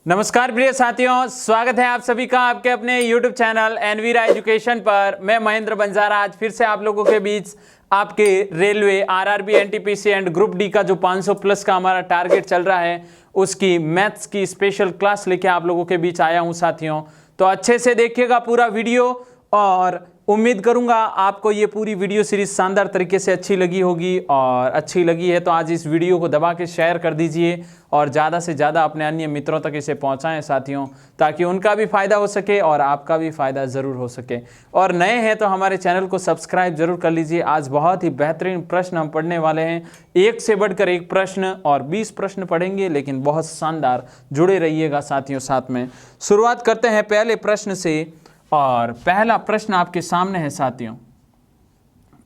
नमस्कार प्रिय साथियों, स्वागत है आप सभी का आपके अपने YouTube चैनल एनवीरा एजुकेशन पर। मैं महेंद्र बंजारा आज फिर से आप लोगों के बीच आपके railway, RRB, NTPC and group D का जो 500 प्लस का हमारा टारगेट चल रहा है उसकी मैथ्स की स्पेशल क्लास लेके आप लोगों के बीच आया हूं साथियों। तो अच्छे से देखिएगा पूरा वीडियो और उम्मीद करूंगा आपको ये पूरी वीडियो सीरीज शानदार तरीके से अच्छी लगी होगी। और अच्छी लगी है तो आज इस वीडियो को दबा के शेयर कर दीजिए और ज़्यादा से ज़्यादा अपने अन्य मित्रों तक इसे पहुंचाएं साथियों, ताकि उनका भी फ़ायदा हो सके और आपका भी फ़ायदा ज़रूर हो सके। और नए हैं तो हमारे चैनल को सब्सक्राइब जरूर कर लीजिए। आज बहुत ही बेहतरीन प्रश्न हम पढ़ने वाले हैं, एक से बढ़कर एक प्रश्न और 20 प्रश्न पढ़ेंगे, लेकिन बहुत शानदार। जुड़े रहिएगा साथियों साथ में। शुरुआत करते हैं पहले प्रश्न से और पहला प्रश्न आपके सामने है साथियों।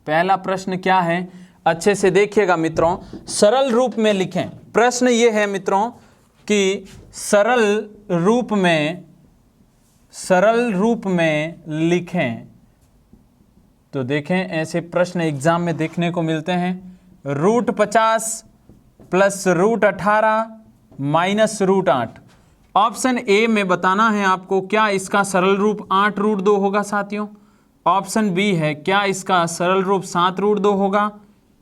पहला प्रश्न क्या है, अच्छे से देखिएगा मित्रों, सरल रूप में लिखें। प्रश्न ये है मित्रों कि सरल रूप में लिखें। तो देखें, ऐसे प्रश्न एग्जाम में देखने को मिलते हैं। √50 प्लस √18 माइनस √8। ऑप्शन ए में बताना है आपको, क्या इसका सरल रूप 8√2 होगा साथियों। ऑप्शन बी है, क्या इसका सरल रूप 7√2 होगा।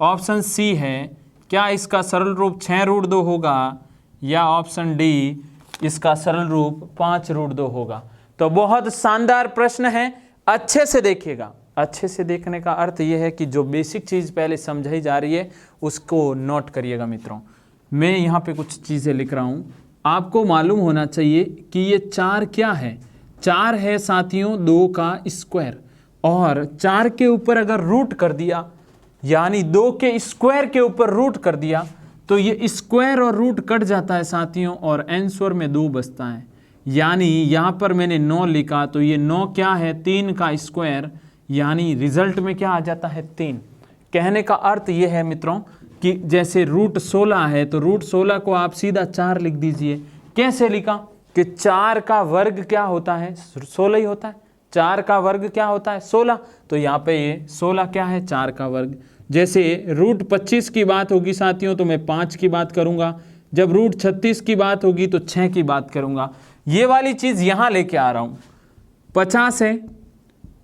ऑप्शन सी है, क्या इसका सरल रूप 6√2 होगा। या ऑप्शन डी, इसका सरल रूप 5√2 होगा। तो बहुत शानदार प्रश्न है, अच्छे से देखिएगा। अच्छे से देखने का अर्थ यह है कि जो बेसिक चीज़ पहले समझाई जा रही है उसको नोट करिएगा मित्रों। मैं यहाँ पे कुछ चीज़ें लिख रहा हूँ, आपको मालूम होना चाहिए कि ये 4 क्या है। 4 है साथियों 2 का स्क्वायर, और 4 के ऊपर अगर रूट कर दिया, यानी 2 के स्क्वायर के ऊपर रूट कर दिया, तो ये स्क्वायर और रूट कट जाता है साथियों और आंसर में 2 बचता है। यानी यहाँ पर मैंने 9 लिखा, तो ये 9 क्या है, 3 का स्क्वायर, यानी रिजल्ट में क्या आ जाता है, 3। कहने का अर्थ ये है मित्रों कि जैसे √16 है तो √16 को आप सीधा 4 लिख दीजिए। कैसे लिखा कि 4 का वर्ग क्या होता है, 16 ही होता है। 4 का वर्ग क्या होता है, 16। तो यहाँ पे ये 16 क्या है, 4 का वर्ग। जैसे √25 की बात होगी साथियों तो मैं 5 की बात करूँगा। जब √36 की बात होगी तो 6 की बात करूँगा। ये वाली चीज़ यहाँ लेके आ रहा हूँ। 50 है,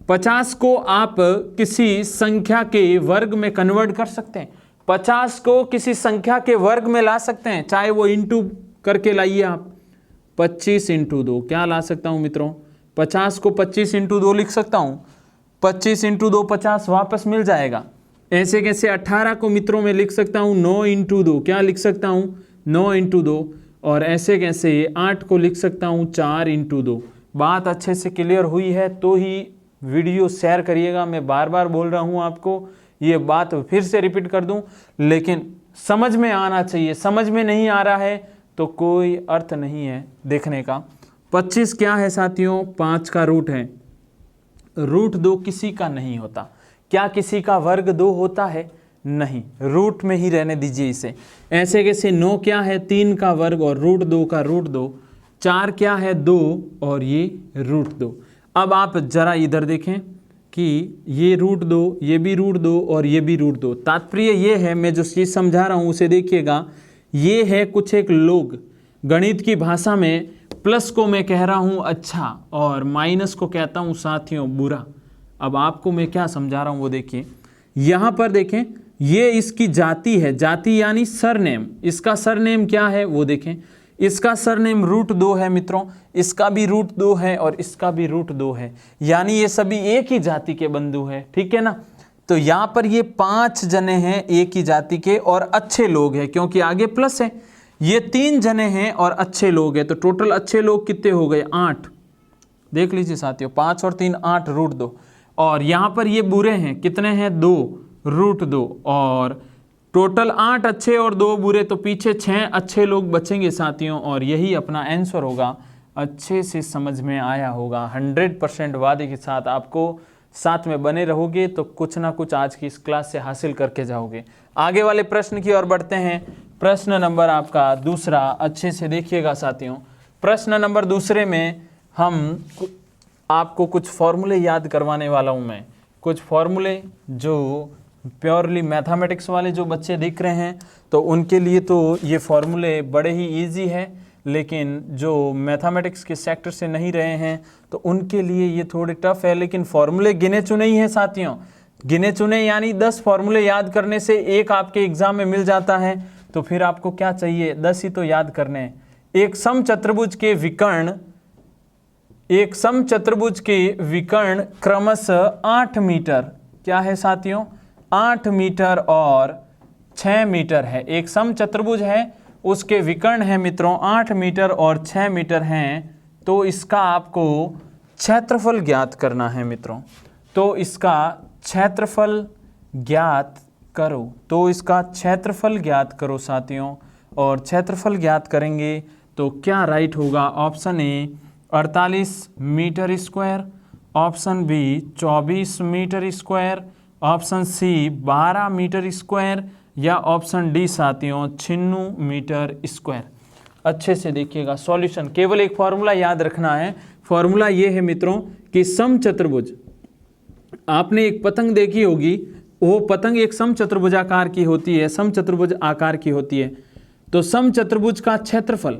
50 को आप किसी संख्या के वर्ग में कन्वर्ट कर सकते हैं। 50 को किसी संख्या के वर्ग में ला सकते हैं, चाहे वो इंटू करके लाइए आप। 25 × 2 क्या ला सकता हूं मित्रों, 50 को 25 × 2 लिख सकता हूं। 25 × 2 50 वापस मिल जाएगा। ऐसे कैसे 18 को मित्रों में लिख सकता हूं 9 × 2, क्या लिख सकता हूं 9 × 2। और ऐसे कैसे 8 को लिख सकता हूं 4 × 2। बात अच्छे से क्लियर हुई है तो ही वीडियो शेयर करिएगा। मैं बार बार बोल रहा हूं आपको, ये बात फिर से रिपीट कर दूं, लेकिन समझ में आना चाहिए। समझ में नहीं आ रहा है तो कोई अर्थ नहीं है देखने का। 25 क्या है साथियों, 5 का रूट है। √2 किसी का नहीं होता। क्या किसी का वर्ग 2 होता है, नहीं, रूट में ही रहने दीजिए इसे। ऐसे कैसे 9 क्या है, 3 का वर्ग और √2 का √2। 4 क्या है, 2 और ये √2। अब आप जरा इधर देखें कि ये √2, ये भी √2 और ये भी √2। तात्पर्य ये है, मैं जो चीज़ समझा रहा हूँ उसे देखिएगा। ये है कुछ एक लोग, गणित की भाषा में प्लस को मैं कह रहा हूँ अच्छा और माइनस को कहता हूँ साथियों बुरा। अब आपको मैं क्या समझा रहा हूँ वो देखिए। यहाँ पर देखें, ये इसकी जाति है, जाति यानी सरनेम। इसका सरनेम क्या है वो देखें। इसका सरनेम √2 है मित्रों, इसका भी √2 है और इसका भी √2 है, यानी ये सभी एक ही जाति के बंधु हैं, ठीक है ना। तो यहाँ पर ये 5 जने हैं एक ही जाति के और अच्छे लोग हैं, क्योंकि आगे प्लस है। ये 3 जने हैं और अच्छे लोग हैं, तो टोटल अच्छे लोग कितने हो गए, 8। देख लीजिए साथियों, 5 और 3 8 √2। और यहाँ पर ये बुरे हैं, कितने हैं, 2 √2। और टोटल 8 अच्छे और 2 बुरे, तो पीछे 6 अच्छे लोग बचेंगे साथियों, और यही अपना आंसर होगा। अच्छे से समझ में आया होगा, 100% वादे के साथ। आपको साथ में बने रहोगे तो कुछ ना कुछ आज की इस क्लास से हासिल करके जाओगे। आगे वाले प्रश्न की ओर बढ़ते हैं। प्रश्न नंबर आपका दूसरा, अच्छे से देखिएगा साथियों। प्रश्न नंबर दूसरे में हम आपको कुछ फॉर्मूले याद करवाने वाला हूँ मैं। कुछ फॉर्मूले जो प्योरली मैथमेटिक्स वाले जो बच्चे दिख रहे हैं तो उनके लिए तो ये फॉर्मूले बड़े ही इजी है, लेकिन जो मैथमेटिक्स के सेक्टर से नहीं रहे हैं तो उनके लिए ये थोड़े टफ है। लेकिन फॉर्मूले गिने चुने ही हैं साथियों, गिने चुने यानी 10 फॉर्मूले याद करने से एक आपके एग्जाम में मिल जाता है। तो फिर आपको क्या चाहिए, 10 ही तो याद करने हैं। एक समचतुर्भुज के विकर्ण क्रमशः 8 मीटर, क्या है साथियों, 8 मीटर और 6 मीटर है। एक समचतुर्भुज है, उसके विकर्ण है मित्रों 8 मीटर और 6 मीटर हैं। तो इसका आपको क्षेत्रफल ज्ञात करना है मित्रों। तो इसका क्षेत्रफल ज्ञात करो, तो इसका क्षेत्रफल ज्ञात करो साथियों। और क्षेत्रफल ज्ञात करेंगे तो क्या राइट होगा, option A 48 metre square, option B 24 metre square, option C 12 metre square, या ऑप्शन डी साथियों 96 मीटर स्क्वायर। अच्छे से देखिएगा सॉल्यूशन, केवल एक फॉर्मूला याद रखना है। फॉर्मूला ये है मित्रों कि समचतुर्भुज, आपने एक पतंग देखी होगी, वो पतंग एक समचतुर्भुजाकार की होती है, समचतुर्भुज आकार की होती है। तो समचतुर्भुज का क्षेत्रफल,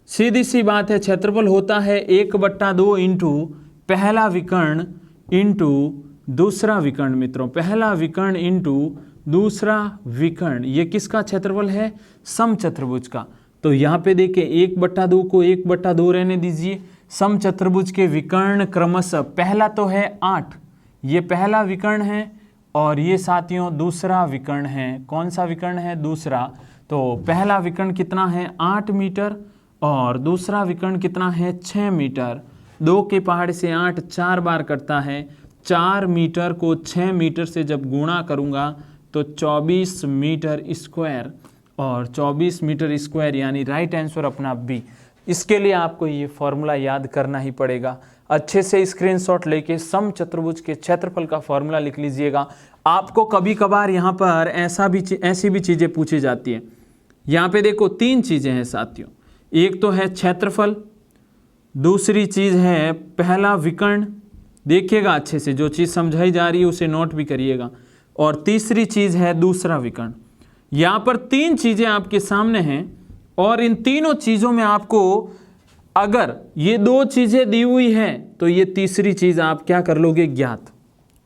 सीधी सी बात है, क्षेत्रफल होता है 1/2 इंटू पहला विकर्ण इंटू दूसरा विकर्ण मित्रों, पहला विकर्ण इंटू दूसरा विकर्ण। ये किसका क्षेत्रफल है, समचतुर्भुज का। तो यहाँ पे देखिए 1/2 को 1/2 रहने दीजिए। समचतुर्भुज के विकर्ण क्रमशः, पहला तो है 8, ये पहला विकर्ण है, और ये साथियों दूसरा विकर्ण है। कौन सा विकर्ण है, दूसरा। तो पहला विकर्ण कितना है 8 मीटर और दूसरा विकर्ण कितना है 6 मीटर। 2 के पहाड़ से 8 4 बार कटता है, 4 मीटर को 6 मीटर से जब गुणा करूंगा तो 24 मीटर स्क्वायर, और 24 मीटर स्क्वायर यानी राइट आंसर अपना बी। इसके लिए आपको ये फॉर्मूला याद करना ही पड़ेगा। अच्छे से स्क्रीनशॉट लेके समचतुर्भुज के क्षेत्रफल का फॉर्मूला लिख लीजिएगा। आपको कभी कभार यहाँ पर ऐसी भी चीज़ें पूछी जाती है। यहाँ पे देखो 3 चीज़ें हैं साथियों, एक तो है क्षेत्रफल, दूसरी चीज़ है पहला विकर्ण, देखिएगा अच्छे से, जो चीज़ समझाई जा रही है उसे नोट भी करिएगा, और तीसरी चीज़ है दूसरा विकर्ण। यहाँ पर 3 चीज़ें आपके सामने हैं, और इन तीनों चीज़ों में आपको अगर ये 2 चीज़ें दी हुई हैं तो ये तीसरी चीज़ आप क्या कर लोगे, ज्ञात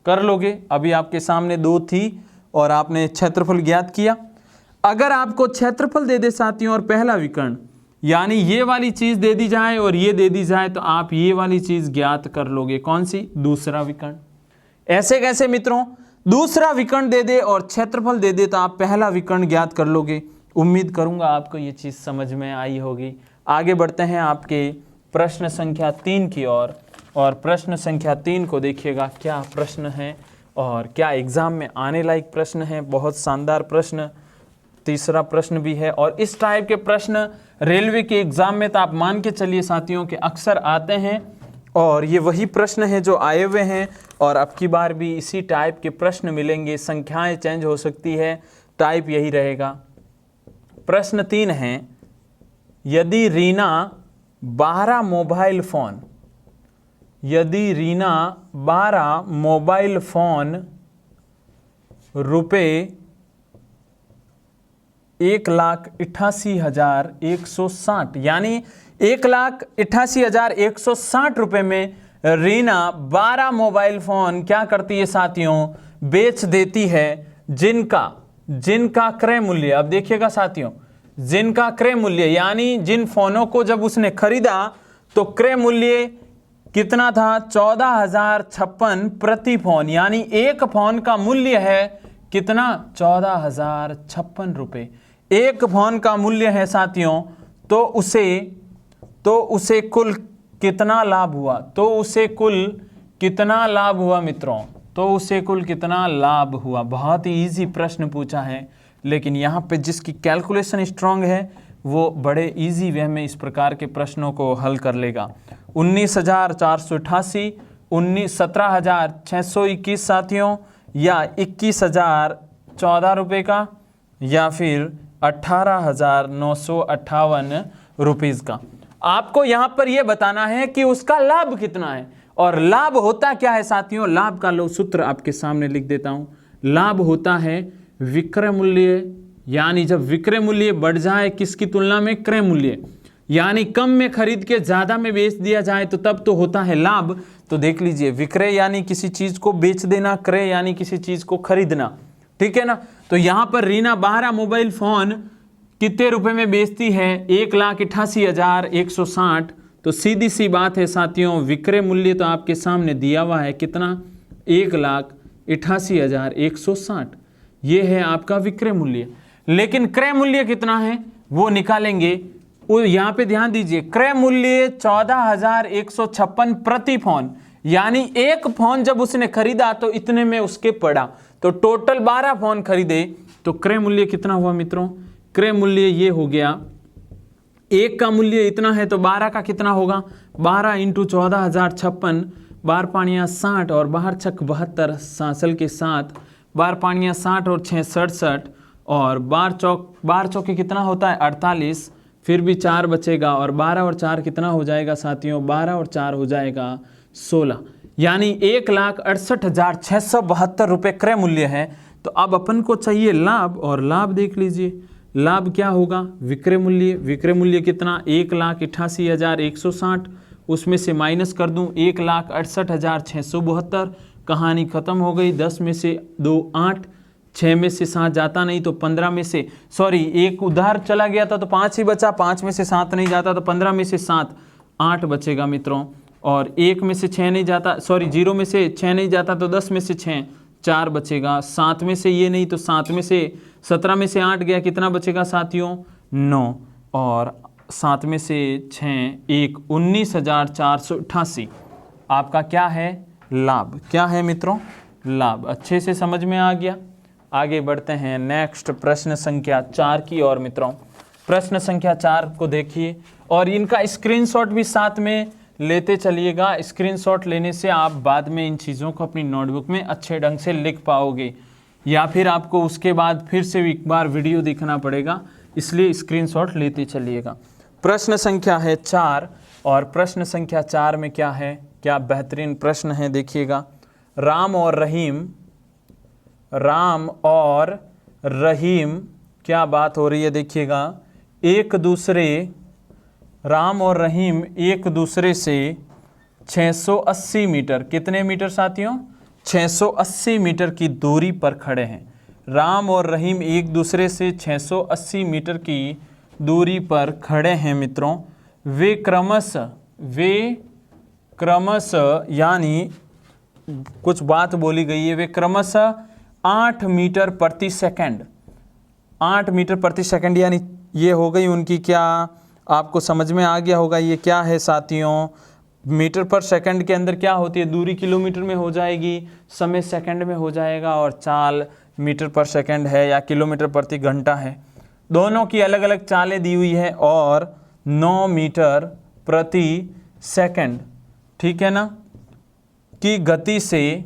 कर लोगे। अभी आपके सामने 2 थी और आपने क्षेत्रफल ज्ञात किया। अगर आपको क्षेत्रफल दे दे साथियों और पहला विकर्ण, यानी ये वाली चीज़ दे दी जाए और ये दे दी जाए, तो आप ये वाली चीज़ ज्ञात कर लोगे। कौन सी, दूसरा विकर्ण। ऐसे कैसे मित्रों, दूसरा विकर्ण दे दे और क्षेत्रफल दे दे तो आप पहला विकर्ण ज्ञात कर लोगे। उम्मीद करूंगा आपको ये चीज़ समझ में आई होगी। आगे बढ़ते हैं आपके प्रश्न संख्या 3 की ओर, और प्रश्न संख्या 3 को देखिएगा क्या प्रश्न है और क्या एग्जाम में आने लायक प्रश्न है। बहुत शानदार प्रश्न, तीसरा प्रश्न भी है। और इस टाइप के प्रश्न रेलवे के एग्जाम में तो आप मान के चलिए साथियों कि अक्सर आते हैं, और ये वही प्रश्न है जो आए हुए हैं, और अब की बार भी इसी टाइप के प्रश्न मिलेंगे। संख्याएं चेंज हो सकती है, टाइप यही रहेगा। प्रश्न 3 है, यदि रीना 12 मोबाइल फ़ोन रुपये 1,88,160 यानी 1,88,160 रुपये में रीना 12 मोबाइल फ़ोन क्या करती है साथियों, बेच देती है, जिनका क्रय मूल्य, अब देखिएगा साथियों, जिनका क्रय मूल्य यानी जिन फ़ोनों को जब उसने खरीदा तो क्रय मूल्य कितना था, 14,056 प्रति फ़ोन, यानी एक फ़ोन का मूल्य है कितना, 14,056 रुपये एक फ़ोन का मूल्य है साथियों। तो उसे कुल कितना लाभ हुआ, मित्रों, तो उसे कुल कितना लाभ हुआ। बहुत ही इजी प्रश्न पूछा है, लेकिन यहाँ पे जिसकी कैलकुलेशन स्ट्रांग है वो बड़े इजी वे में इस प्रकार के प्रश्नों को हल कर लेगा। 19,488, 17,621 साथियों, या 21,014 रुपये का, या फिर 18,958 रुपीज़ का। आपको यहाँ पर यह बताना है कि उसका लाभ कितना है। और लाभ होता क्या है साथियों, लाभ का सूत्र आपके सामने लिख देता हूँ। लाभ होता है विक्रय मूल्य, यानी जब विक्रय मूल्य बढ़ जाए किसकी तुलना में, क्रय मूल्य, यानी कम में खरीद के ज़्यादा में बेच दिया जाए तो तब तो होता है लाभ। तो देख लीजिए, विक्रय यानी किसी चीज़ को बेच देना, क्रय यानी किसी चीज़ को खरीदना, ठीक है ना। तो यहाँ पर रीना 12 मोबाइल फ़ोन कितने रुपए में बेचती है? 1,88,160। तो सीधी सी बात है साथियों, विक्रय मूल्य तो आपके सामने दिया हुआ है, कितना? 1,88,160। ये है आपका विक्रय मूल्य। लेकिन क्रय मूल्य कितना है वो निकालेंगे। वो यहाँ पे ध्यान दीजिए, क्रय मूल्य 14,156 प्रति फोन, यानी एक फोन जब उसने खरीदा तो इतने में उसके पड़ा। तो टोटल 12 फोन खरीदे तो क्रय मूल्य कितना हुआ मित्रों? क्रय मूल्य ये हो गया, एक का मूल्य इतना है तो 12 का कितना होगा? 12 इंटू 14,056, 12 पानियाँ 60 और 12 छक 72, सासल के 7, 12 पानियाँ 60 और 6 67 और 12 चौके कितना होता है? 48, फिर भी 4 बचेगा और 12 और 4 कितना हो जाएगा साथियों? 12 और 4 हो जाएगा 16, यानी 1,68,672 रुपये क्रय मूल्य है। तो अब अपन को चाहिए लाभ, और लाभ देख लीजिए, लाभ क्या होगा? विक्रय मूल्य। विक्रय मूल्य कितना? 1,88,160, उसमें से माइनस कर दूं 1,68,672। कहानी खत्म हो गई। 10 में से 2 8, 6 में से 7 जाता नहीं तो 15 में से, सॉरी एक उधार चला गया था तो 5 ही बचा, 5 में से 7 नहीं जाता तो 15 में से 7, 8 बचेगा मित्रों। और 1 में से 6 नहीं जाता, सॉरी 0 में से 6 नहीं जाता तो 10 में से 6, 4 बचेगा। 7 में से ये नहीं तो 7 में से 17 में से 8 गया, कितना बचेगा साथियों? 9, और 7 में से 6 1, 19,488 आपका क्या है? लाभ। क्या है मित्रों? लाभ। अच्छे से समझ में आ गया। आगे बढ़ते हैं नेक्स्ट प्रश्न संख्या 4 की ओर मित्रों। प्रश्न संख्या 4 को देखिए और इनका स्क्रीनशॉट भी साथ में लेते चलिएगा। स्क्रीनशॉट लेने से आप बाद में इन चीज़ों को अपनी नोटबुक में अच्छे ढंग से लिख पाओगे, या फिर आपको उसके बाद फिर से एक बार वीडियो देखना पड़ेगा, इसलिए स्क्रीनशॉट लेते चलिएगा। प्रश्न संख्या है 4 और प्रश्न संख्या 4 में क्या है? क्या बेहतरीन प्रश्न है, देखिएगा। राम और रहीम क्या बात हो रही है, देखिएगा। राम और रहीम एक दूसरे से 680 मीटर, कितने मीटर साथियों? 680 मीटर की दूरी पर खड़े हैं। राम और रहीम एक दूसरे से 680 मीटर की दूरी पर खड़े हैं मित्रों। वे क्रमशः यानी कुछ बात बोली गई है, वे क्रमशः 8 मीटर प्रति सेकंड, 8 मीटर प्रति सेकंड, यानी ये हो गई उनकी, क्या आपको समझ में आ गया होगा ये क्या है साथियों? मीटर पर सेकंड के अंदर क्या होती है? दूरी किलोमीटर में हो जाएगी, समय सेकंड में हो जाएगा, और चाल मीटर पर सेकंड है या किलोमीटर प्रति घंटा है। दोनों की अलग अलग चालें दी हुई है और 9 मीटर प्रति सेकंड, ठीक है ना, की गति से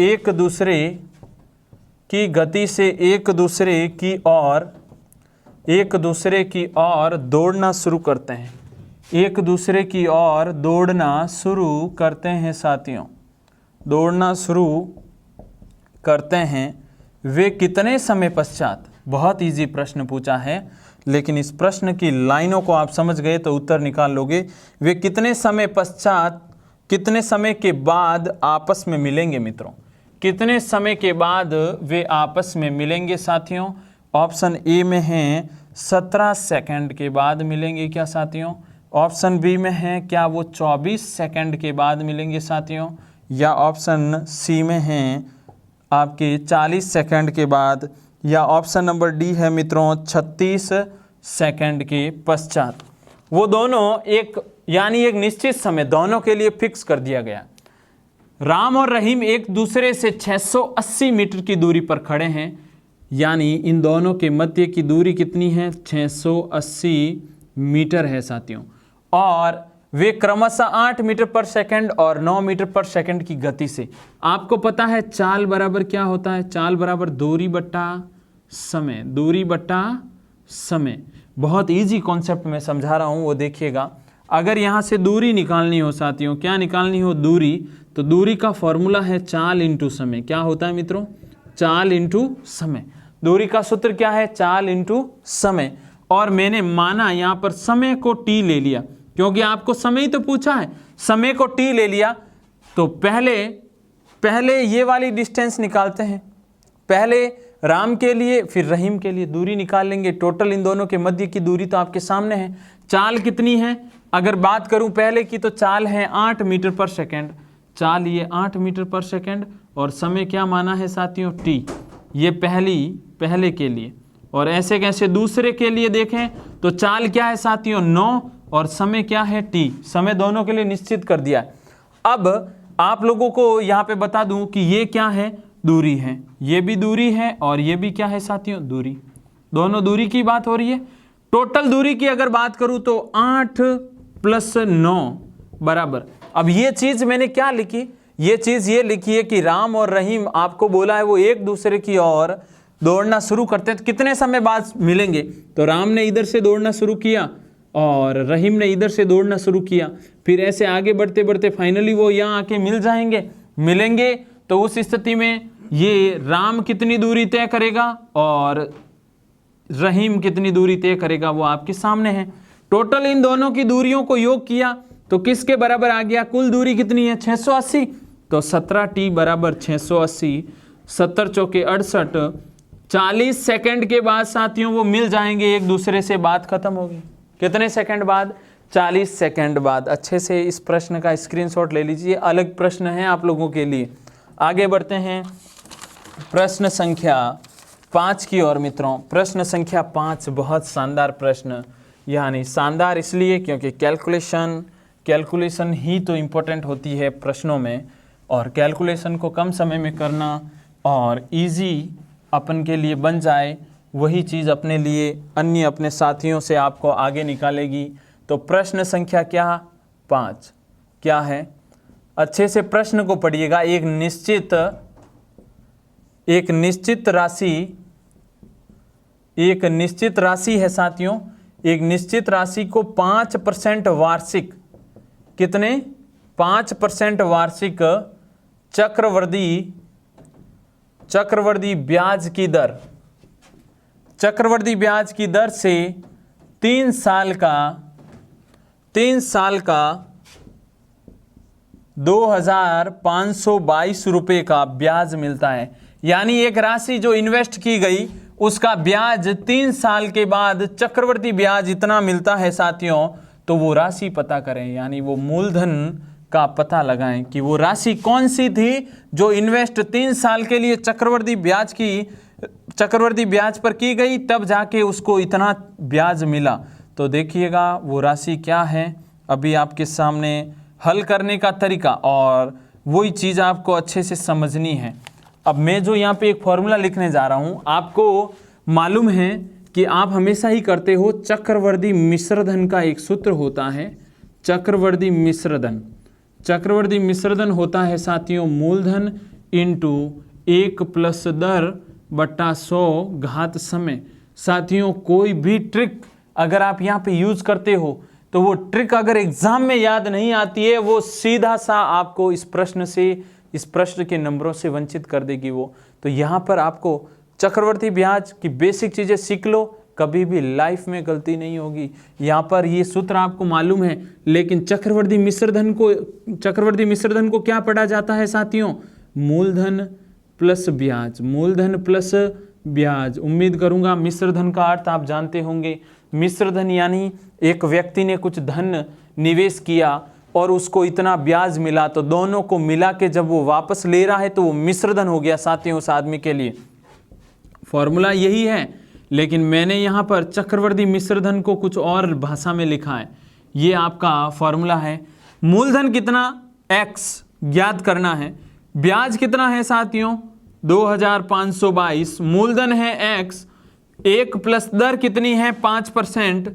एक दूसरे की ओर दौड़ना शुरू करते हैं। एक दूसरे की ओर दौड़ना शुरू करते हैं साथियों, दौड़ना शुरू करते हैं। वे कितने समय पश्चात? बहुत इजी प्रश्न पूछा है, लेकिन इस प्रश्न की लाइनों को आप समझ गए तो उत्तर निकाल लोगे। वे कितने समय पश्चात, कितने समय के बाद आपस में मिलेंगे मित्रों? कितने समय के बाद वे आपस में मिलेंगे साथियों? ऑप्शन ए में है 17 सेकंड के बाद मिलेंगे क्या साथियों? ऑप्शन बी में है क्या वो 24 सेकंड के बाद मिलेंगे साथियों? या ऑप्शन सी में है आपके 40 सेकंड के बाद? या ऑप्शन नंबर डी है मित्रों 36 सेकंड के पश्चात? वो दोनों एक निश्चित समय दोनों के लिए फिक्स कर दिया गया। राम और रहीम एक दूसरे से 680 मीटर की दूरी पर खड़े हैं, यानी इन दोनों के मध्य की दूरी कितनी है? 680 मीटर है साथियों। और वे क्रमशः 8 मीटर पर सेकंड और 9 मीटर पर सेकंड की गति से, आपको पता है चाल बराबर क्या होता है? चाल बराबर दूरी बट्टा समय, दूरी बट्टा समय। बहुत इजी कॉन्सेप्ट में समझा रहा हूँ, वो देखिएगा। अगर यहाँ से दूरी निकालनी हो साथियों, क्या निकालनी हो? दूरी, तो दूरी का फॉर्मूला है चाल इंटू समय। क्या होता है मित्रों? चाल इंटू समय। दूरी का सूत्र क्या है? चाल इंटू समय। और मैंने माना यहाँ पर समय को t ले लिया, क्योंकि आपको समय ही तो पूछा है, समय को t ले लिया। तो पहले ये वाली डिस्टेंस निकालते हैं, पहले राम के लिए फिर रहीम के लिए दूरी निकाल लेंगे। टोटल इन दोनों के मध्य की दूरी तो आपके सामने है। चाल कितनी है, अगर बात करूं पहले की, तो चाल है 8 मीटर पर सेकेंड, चाल ये 8 मीटर पर सेकेंड, और समय क्या माना है साथियों, t। ये पहले के लिए, और ऐसे कैसे दूसरे के लिए देखें तो चाल क्या है साथियों 9, और समय क्या है t। समय दोनों के लिए निश्चित कर दिया। अब आप लोगों को यहाँ पे बता दूं कि ये क्या है, दूरी है, ये भी दूरी है और ये भी क्या है साथियों, दूरी। दोनों दूरी की बात हो रही है। टोटल दूरी की अगर बात करूं तो 8 + 9 बराबर, अब ये चीज मैंने क्या लिखी, ये चीज ये लिखी है कि राम और रहीम आपको बोला है वो एक दूसरे की ओर दौड़ना शुरू करते हैं, तो कितने समय बाद मिलेंगे, तो राम ने इधर से दौड़ना शुरू किया और रहीम ने इधर से दौड़ना शुरू किया, फिर ऐसे आगे बढ़ते बढ़ते फाइनली वो यहाँ आके मिलेंगे। तो उस स्थिति में ये राम कितनी दूरी तय करेगा और रहीम कितनी दूरी तय करेगा, वो आपके सामने है। टोटल इन दोनों की दूरियों को योग किया तो किसके बराबर आ गया, कुल दूरी कितनी है 680, तो 17t बराबर 680, 70 चौके 68, 40 सेकंड के बाद साथियों वो मिल जाएंगे एक दूसरे से, बात खत्म होगी। कितने सेकंड बाद, 40 सेकंड बाद। अच्छे से इस प्रश्न का स्क्रीनशॉट ले लीजिए, अलग प्रश्न है आप लोगों के लिए। आगे बढ़ते हैं प्रश्न संख्या 5 की ओर मित्रों। प्रश्न संख्या 5 बहुत शानदार प्रश्न, यानी शानदार इसलिए क्योंकि कैलकुलेशन ही तो इम्पोर्टेंट होती है प्रश्नों में, और कैलकुलेशन को कम समय में करना और इजी अपन के लिए बन जाए, वही चीज़ अपने लिए अन्य अपने साथियों से आपको आगे निकालेगी। तो प्रश्न संख्या क्या 5 क्या है, अच्छे से प्रश्न को पढ़िएगा। एक निश्चित राशि है साथियों, एक निश्चित राशि को 5% वार्षिक, कितने 5% वार्षिक चक्रवर्ती ब्याज की दर से 3 साल का 2522 रुपये का ब्याज मिलता है। यानी एक राशि जो इन्वेस्ट की गई उसका ब्याज 3 साल के बाद चक्रवर्ती ब्याज इतना मिलता है साथियों। तो वो राशि पता करें, यानी वो मूलधन का पता लगाएं कि वो राशि कौन सी थी जो इन्वेस्ट 3 साल के लिए चक्रवर्ती ब्याज पर की गई, तब जाके उसको इतना ब्याज मिला। तो देखिएगा वो राशि क्या है, अभी आपके सामने हल करने का तरीका और वही चीज़ आपको अच्छे से समझनी है। अब मैं जो यहाँ पे एक फॉर्मूला लिखने जा रहा हूँ, आपको मालूम है कि आप हमेशा ही करते हो, चक्रवर्ती मिश्रधन का एक सूत्र होता है, चक्रवर्ती मिश्रधन होता है साथियों मूलधन इंटू 1 + दर बट्टा 100 घात समय। साथियों कोई भी ट्रिक अगर आप यहाँ पे यूज करते हो तो वो ट्रिक अगर एग्जाम में याद नहीं आती है, वो सीधा सा आपको इस प्रश्न के नंबरों से वंचित कर देगी वो। तो यहाँ पर आपको चक्रवर्ती ब्याज की बेसिक चीजें सीख लो, कभी भी लाइफ में गलती नहीं होगी। यहाँ पर ये सूत्र आपको मालूम है, लेकिन चक्रवर्ती मिश्रधन को क्या पढ़ा जाता है साथियों, मूलधन प्लस ब्याज। उम्मीद करूंगा मिश्रधन का अर्थ आप जानते होंगे। मिश्रधन यानी एक व्यक्ति ने कुछ धन निवेश किया और उसको इतना ब्याज मिला, तो दोनों को मिला के जब वो वापस ले रहा है तो वो मिश्रधन हो गया साथियों उस आदमी के लिए। फॉर्मूला यही है, लेकिन मैंने यहाँ पर चक्रवर्ती मिश्रधन को कुछ और भाषा में लिखा है। ये आपका फॉर्मूला है, मूलधन कितना x ज्ञात करना है, ब्याज कितना है साथियों 2522, मूलधन है x, 1 + दर कितनी है 5%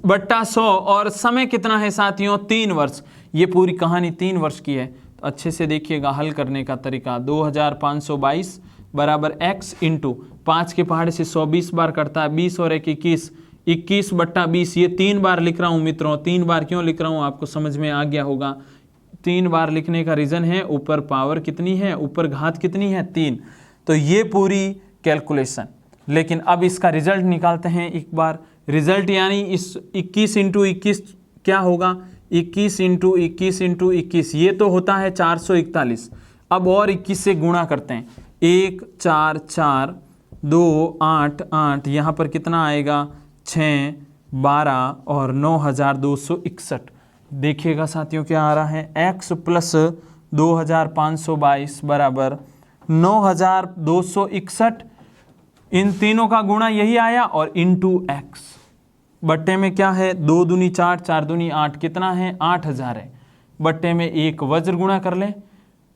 बट्टा 100, और समय कितना है साथियों 3 वर्ष। ये पूरी कहानी 3 वर्ष की है। तो अच्छे से देखिएगा हल करने का तरीका। 2522 बराबर x इंटू 5 के पहाड़े से 100 20 बार करता है, 20 और 1 21, 21 बट्टा 20। ये 3 बार लिख रहा हूँ मित्रों। 3 बार क्यों लिख रहा हूँ आपको समझ में आ गया होगा। 3 बार लिखने का रीज़न है, ऊपर पावर कितनी है, ऊपर घात कितनी है 3। तो ये पूरी कैलकुलेशन। लेकिन अब इसका रिजल्ट निकालते हैं एक बार। रिजल्ट यानी इस 21 इंटू 21 क्या होगा, 21 इंटू 21 इंटू 21, ये तो होता है 441। अब और 21 से गुणा करते हैं, 1 4 4 2 8 8, यहाँ पर कितना आएगा 6 12 और 9261। देखिएगा साथियों क्या आ रहा है, x प्लस 2522 बराबर 9261। इन तीनों का गुणा यही आया और इंटू एक्स, बट्टे में क्या है 2 दूनी 4 4 दूनी 8, कितना है 8000 है। बट्टे में एक वज्र गुणा कर लें,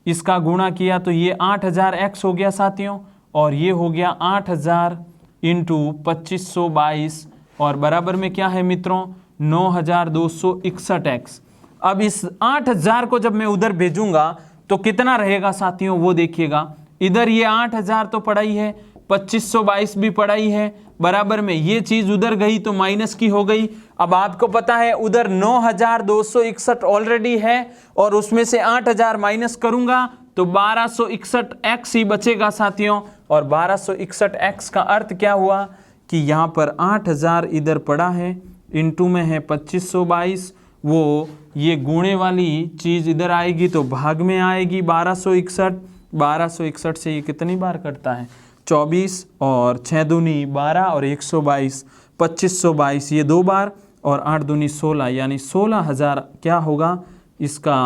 इसका गुणा किया तो ये 8000 एक्स हो गया साथियों, और ये हो गया 8000 इंटू 2522 और बराबर में क्या है मित्रों 9261 एक्स। अब इस 8000 को जब मैं उधर भेजूंगा तो कितना रहेगा साथियों वो देखिएगा, इधर ये 8000 तो पड़ा ही है, 2522 भी पड़ा ही है, बराबर में ये चीज उधर गई तो माइनस की हो गई। अब आपको पता है उधर 9261 ऑलरेडी है और उसमें से 8000 माइनस करूंगा तो 1261 एक्स ही बचेगा साथियों। और 1261 एक्स का अर्थ क्या हुआ कि यहाँ पर 8000 इधर पड़ा है, इनटू में है 2522, वो ये गुणे वाली चीज इधर आएगी तो भाग में आएगी 1261। 1261 से ये कितनी बार कटता है 24 और 6 दूनी 12 और 122, 2522 ये 2 बार और 8 दूनी 16, यानी 16000 क्या होगा इसका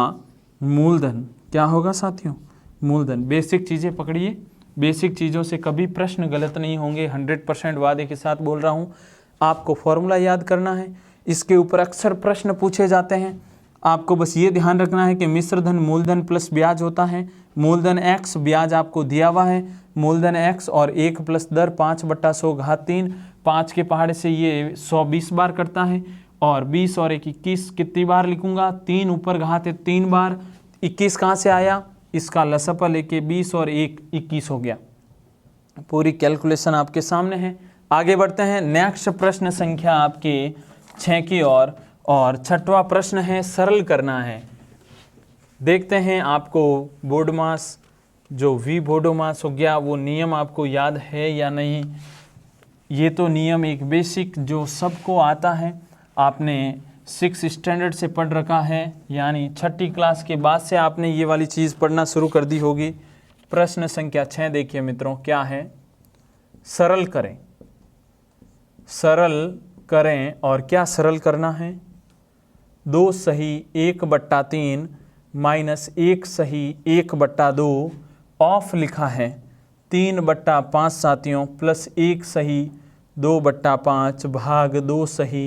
मूलधन, क्या होगा साथियों मूलधन। बेसिक चीज़ें पकड़िए, बेसिक चीज़ों से कभी प्रश्न गलत नहीं होंगे, 100% वादे के साथ बोल रहा हूँ। आपको फॉर्मूला याद करना है, इसके ऊपर अक्सर प्रश्न पूछे जाते हैं। आपको बस ये ध्यान रखना है कि मिश्र धन मूलधन प्लस ब्याज होता है। मूलधन x, ब्याज आपको दिया हुआ है, मूलधन x और 1 प्लस दर 5/100 घात 3, 5 के पहाड़े से ये 120 बार करता है और 20 और 1 21 कितनी बार लिखूंगा 3 ऊपर घात है 3 बार। 21 कहाँ से आया, इसका लसपा लेके 20 और 1 21 हो गया। पूरी कैलकुलेशन आपके सामने है। आगे बढ़ते हैं, नेक्स्ट प्रश्न संख्या आपके 6 की ओर और छठवां प्रश्न है सरल करना है। देखते हैं आपको बोर्ड मास जो वी बोर्डो मास हो गया वो नियम आपको याद है या नहीं। ये तो नियम एक बेसिक जो सबको आता है, आपने 6 स्टैंडर्ड से पढ़ रखा है, यानी 6ठी क्लास के बाद से आपने ये वाली चीज़ पढ़ना शुरू कर दी होगी। प्रश्न संख्या 6 देखिए मित्रों क्या है, सरल करें। सरल करें और क्या सरल करना है, 2 सही 1/3 माइनस 1 सही 1/2 ऑफ लिखा है 3/5 साथियों प्लस 1 सही 2/5 भाग 2 सही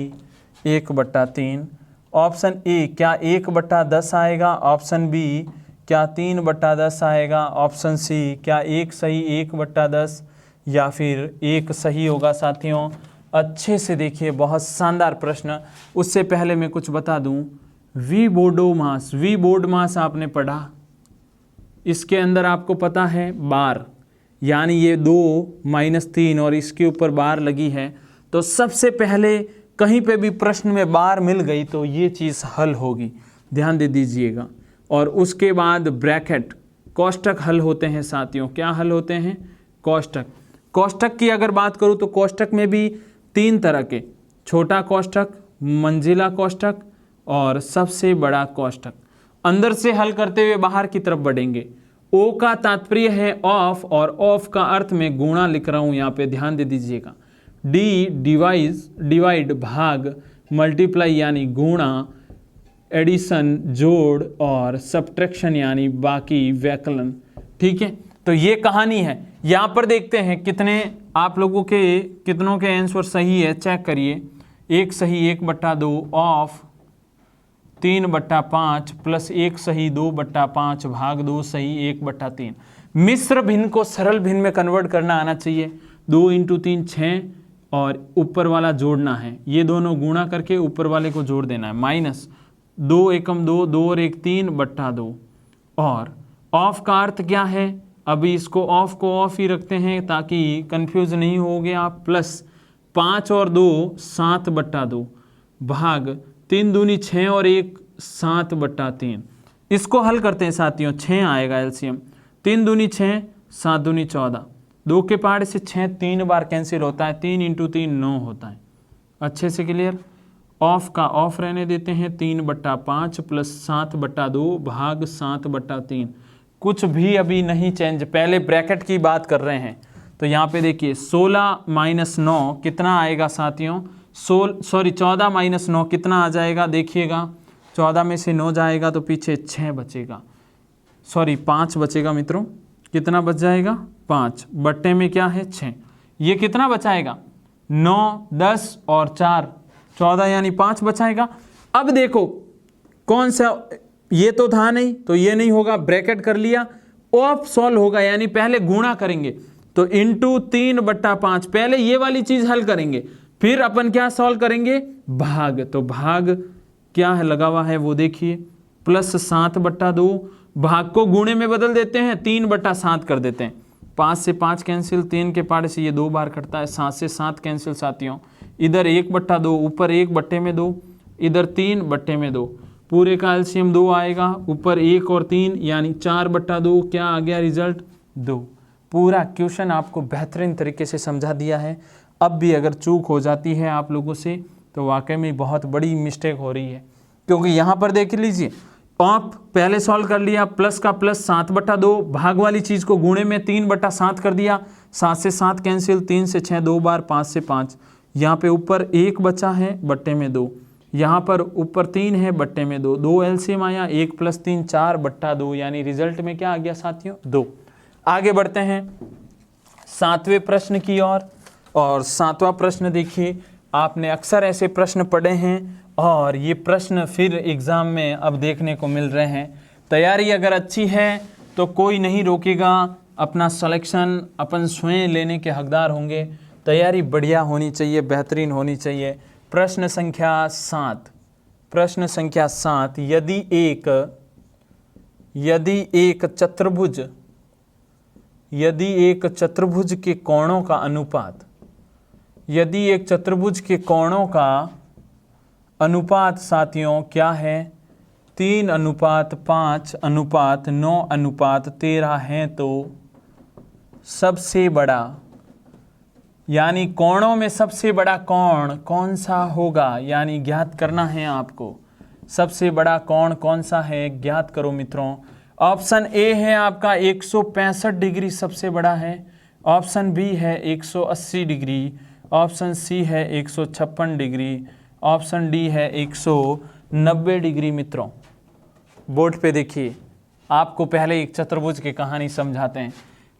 1/3। ऑप्शन ए क्या 1/10 आएगा, ऑप्शन बी क्या 3/10 आएगा, ऑप्शन सी क्या 1 सही 1/10 या फिर 1 सही होगा साथियों। अच्छे से देखिए, बहुत शानदार प्रश्न। उससे पहले मैं कुछ बता दूं, वी बोर्डो मास, वी बोर्ड मास आपने पढ़ा, इसके अंदर आपको पता है बार, यानी ये 2 - 3 और इसके ऊपर बार लगी है, तो सबसे पहले कहीं पे भी प्रश्न में बार मिल गई तो ये चीज़ हल होगी, ध्यान दे दीजिएगा। और उसके बाद ब्रैकेट, कोष्टक हल होते हैं साथियों। क्या हल होते हैं, कोष्टक। कोष्टक की अगर बात करूँ तो कोष्टक में भी 3 तरह के, छोटा कोष्टक, मंजिला कोष्टक और सबसे बड़ा कोष्टक। अंदर से हल करते हुए बाहर की तरफ बढ़ेंगे। ओ का तात्पर्य है ऑफ और ऑफ का अर्थ में गुणा लिख रहा हूं, यहाँ पे ध्यान दे दीजिएगा। डी डिवाइड भाग, मल्टीप्लाई यानी गुणा, एडिशन जोड़ और सब्ट्रैक्शन यानी बाकी व्यकलन। ठीक है, तो ये कहानी है। यहाँ पर देखते हैं कितने आप लोगों के, कितनों के आंसर सही है, चेक करिए। 1 सही 1/2 ऑफ 3/5 प्लस 1 सही 2/5 भाग 2 सही 1/3। मिश्र भिन्न को सरल भिन्न में कन्वर्ट करना आना चाहिए। 2 × 3 6 और ऊपर वाला जोड़ना है, ये दोनों गुणा करके ऊपर वाले को जोड़ देना है। माइनस 2 एकम 2, 2 और 1 3/2। और ऑफ का अर्थ क्या है, अभी इसको ऑफ को ऑफ ही रखते हैं ताकि कंफ्यूज नहीं हो गया। प्लस 5 और 2 7/2 भाग 3 दूनी 6 और 1 7/3। इसको हल करते हैं साथियों, 6 आएगा एलसीएम। 3 दूनी 6, 7 दूनी 14, 2 के पहाड़े से 6 3 बार कैंसिल होता है, 3 × 3 9 होता है। अच्छे से क्लियर। ऑफ का ऑफ रहने देते हैं, 3/5 प्लस 7/2 भाग 7/3। कुछ भी अभी नहीं चेंज, पहले ब्रैकेट की बात कर रहे हैं। तो यहाँ पे देखिए 16 - 9 कितना आएगा साथियों, 14 - 9 कितना आ जाएगा, देखिएगा 14 में से 9 जाएगा तो पीछे 6 बचेगा, 5 बचेगा मित्रों। कितना बच जाएगा, 5 बट्टे में क्या है 6। ये कितना बचाएगा, 9, 10 और 4 14 यानी 5 बचाएगा। अब देखो कौन सा, ये तो था नहीं तो ये नहीं होगा, ब्रैकेट कर लिया, ऑफ सॉल्व होगा यानी पहले गुणा करेंगे तो इंटू 3/5, पहले ये वाली चीज हल करेंगे, फिर अपन क्या सॉल्व करेंगे, भाग। तो भाग क्या है लगा हुआ है वो देखिए, प्लस 7/2, भाग को गुणे में बदल देते हैं, 3/7 कर देते हैं। 5 से 5 कैंसिल, 3 के पार्ट से ये 2 बार कटता है, 7 से 7 कैंसिल साथियों। इधर 1/2, ऊपर 1/2, इधर 3/2, पूरे का एलसीएम 2 आएगा, ऊपर 1 और 3 यानी 4/2, क्या आ गया रिजल्ट 2। पूरा क्वेश्चन आपको बेहतरीन तरीके से समझा दिया है। अब भी अगर चूक हो जाती है आप लोगों से तो वाकई में बहुत बड़ी मिस्टेक हो रही है, क्योंकि यहाँ पर देख लीजिए आप पहले सॉल्व कर लिया, प्लस का प्लस 7/2, भाग वाली चीज को गुणे में 3/7 कर दिया, 7 से 7 कैंसिल, 3 से 6 2 बार, 5 से 5, यहाँ पे ऊपर 1 बचा है बट्टे में 2, यहाँ पर ऊपर 3 है बट्टे में 2, 2 एलसीएम आया, 1 + 3 4/2 यानी रिजल्ट में क्या आ गया साथियों 2। आगे बढ़ते हैं 7वें प्रश्न की ओर, और 7वां प्रश्न देखिए, आपने अक्सर ऐसे प्रश्न पढ़े हैं और ये प्रश्न फिर एग्ज़ाम में अब देखने को मिल रहे हैं। तैयारी अगर अच्छी है तो कोई नहीं रोकेगा, अपना सिलेक्शन अपन स्वयं लेने के हकदार होंगे। तैयारी बढ़िया होनी चाहिए, बेहतरीन होनी चाहिए। प्रश्न संख्या 7, प्रश्न संख्या 7, यदि एक चतुर्भुज के कोणों का अनुपात, यदि एक चतुर्भुज के कोणों का अनुपात साथियों क्या है, 3:5:9:13 है, तो सबसे बड़ा यानी कोणों में सबसे बड़ा कोण कौन सा होगा, यानी ज्ञात करना है आपको। सबसे बड़ा कोण कौन सा है, ज्ञात करो मित्रों। ऑप्शन ए है आपका 165 डिग्री सबसे बड़ा है, ऑप्शन बी है 180 डिग्री, ऑप्शन सी है 156 डिग्री, ऑप्शन डी है 190 डिग्री। मित्रों बोर्ड पे देखिए, आपको पहले एक चतुर्भुज की कहानी समझाते हैं।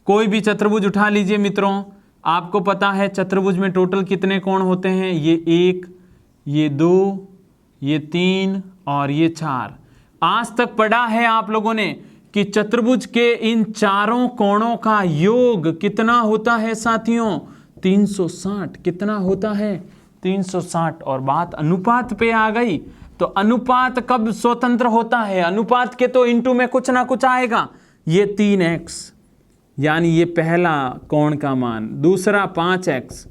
कोई भी चतुर्भुज उठा लीजिए मित्रों, आपको पता है चतुर्भुज में टोटल कितने कोण होते हैं, ये 1, ये 2, ये 3 और ये 4। आज तक पढ़ा है आप लोगों ने कि चतुर्भुज के इन चारों कोणों का योग कितना होता है साथियों, 360। कितना होता है, 360। और बात अनुपात पे आ गई, तो अनुपात कब स्वतंत्र होता है, अनुपात के तो इंटू में कुछ ना कुछ आएगा। ये 3x यानी ये पहला कोण का मान, दूसरा 5x,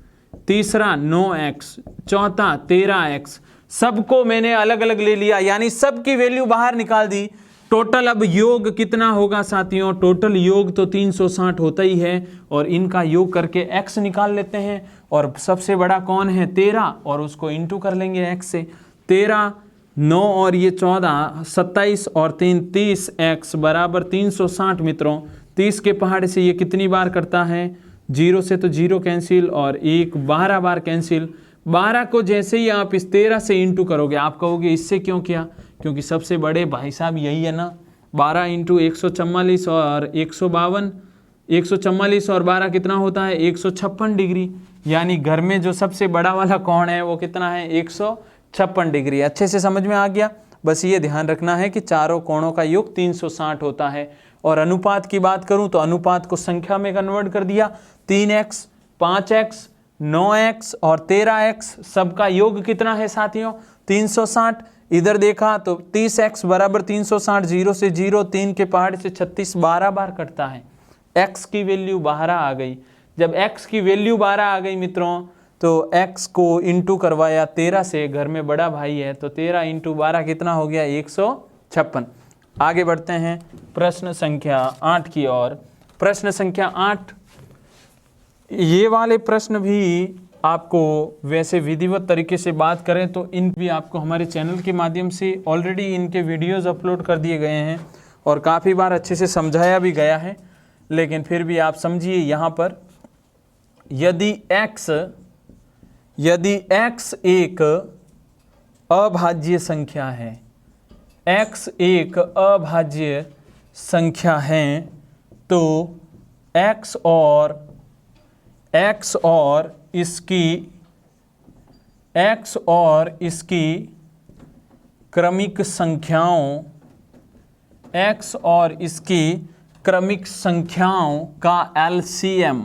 तीसरा 9x, चौथा 13x, सबको मैंने अलग अलग ले लिया यानी सबकी वैल्यू बाहर निकाल दी। टोटल अब योग कितना होगा साथियों, टोटल योग तो 360 होता ही है, और इनका योग करके x निकाल लेते हैं, और सबसे बड़ा कौन है 13, और उसको इंटू कर लेंगे x से। 13, 9 और ये 14, 27 और 3 30x बराबर 360। मित्रों 30 के पहाड़ से ये कितनी बार करता है, 0 से तो 0 कैंसिल और 1 12 बार कैंसिल। 12 को जैसे ही आप इस 13 से इंटू करोगे, आप कहोगे इससे क्यों किया, क्योंकि सबसे बड़े भाई साहब यही है ना। 12 इंटू 144 और 152, 144 और 12 कितना होता है 156 डिग्री, यानी घर में जो सबसे बड़ा वाला कोण है वो कितना है 156 डिग्री। अच्छे से समझ में आ गया। बस ये ध्यान रखना है कि चारों कोणों का योग 360 होता है। और अनुपात की बात करूं तो अनुपात को संख्या में कन्वर्ट कर दिया, 3x, 5x, 9x और 13x सबका योग कितना है साथियों 360। इधर देखा तो 30x बराबर 360, 0 से 0, 3 के पहाड़ से 36 12 बार कटता है। x की वैल्यू 12 आ गई। जब x की वैल्यू 12 आ गई मित्रों, तो x को इंटू करवाया 13 से, घर में बड़ा भाई है, तो 13 इंटू 12 कितना हो गया 156। आगे बढ़ते हैं प्रश्न संख्या 8 की ओर। प्रश्न संख्या 8, ये वाले प्रश्न भी आपको वैसे विधिवत तरीके से बात करें तो इन भी आपको हमारे चैनल के माध्यम से ऑलरेडी इनके वीडियोज़ अपलोड कर दिए गए हैं और काफ़ी बार अच्छे से समझाया भी गया है। लेकिन फिर भी आप समझिए यहाँ पर यदि x एक अभाज्य संख्या है, x एक अभाज्य संख्या है तो x और इसकी क्रमिक संख्याओं का LCM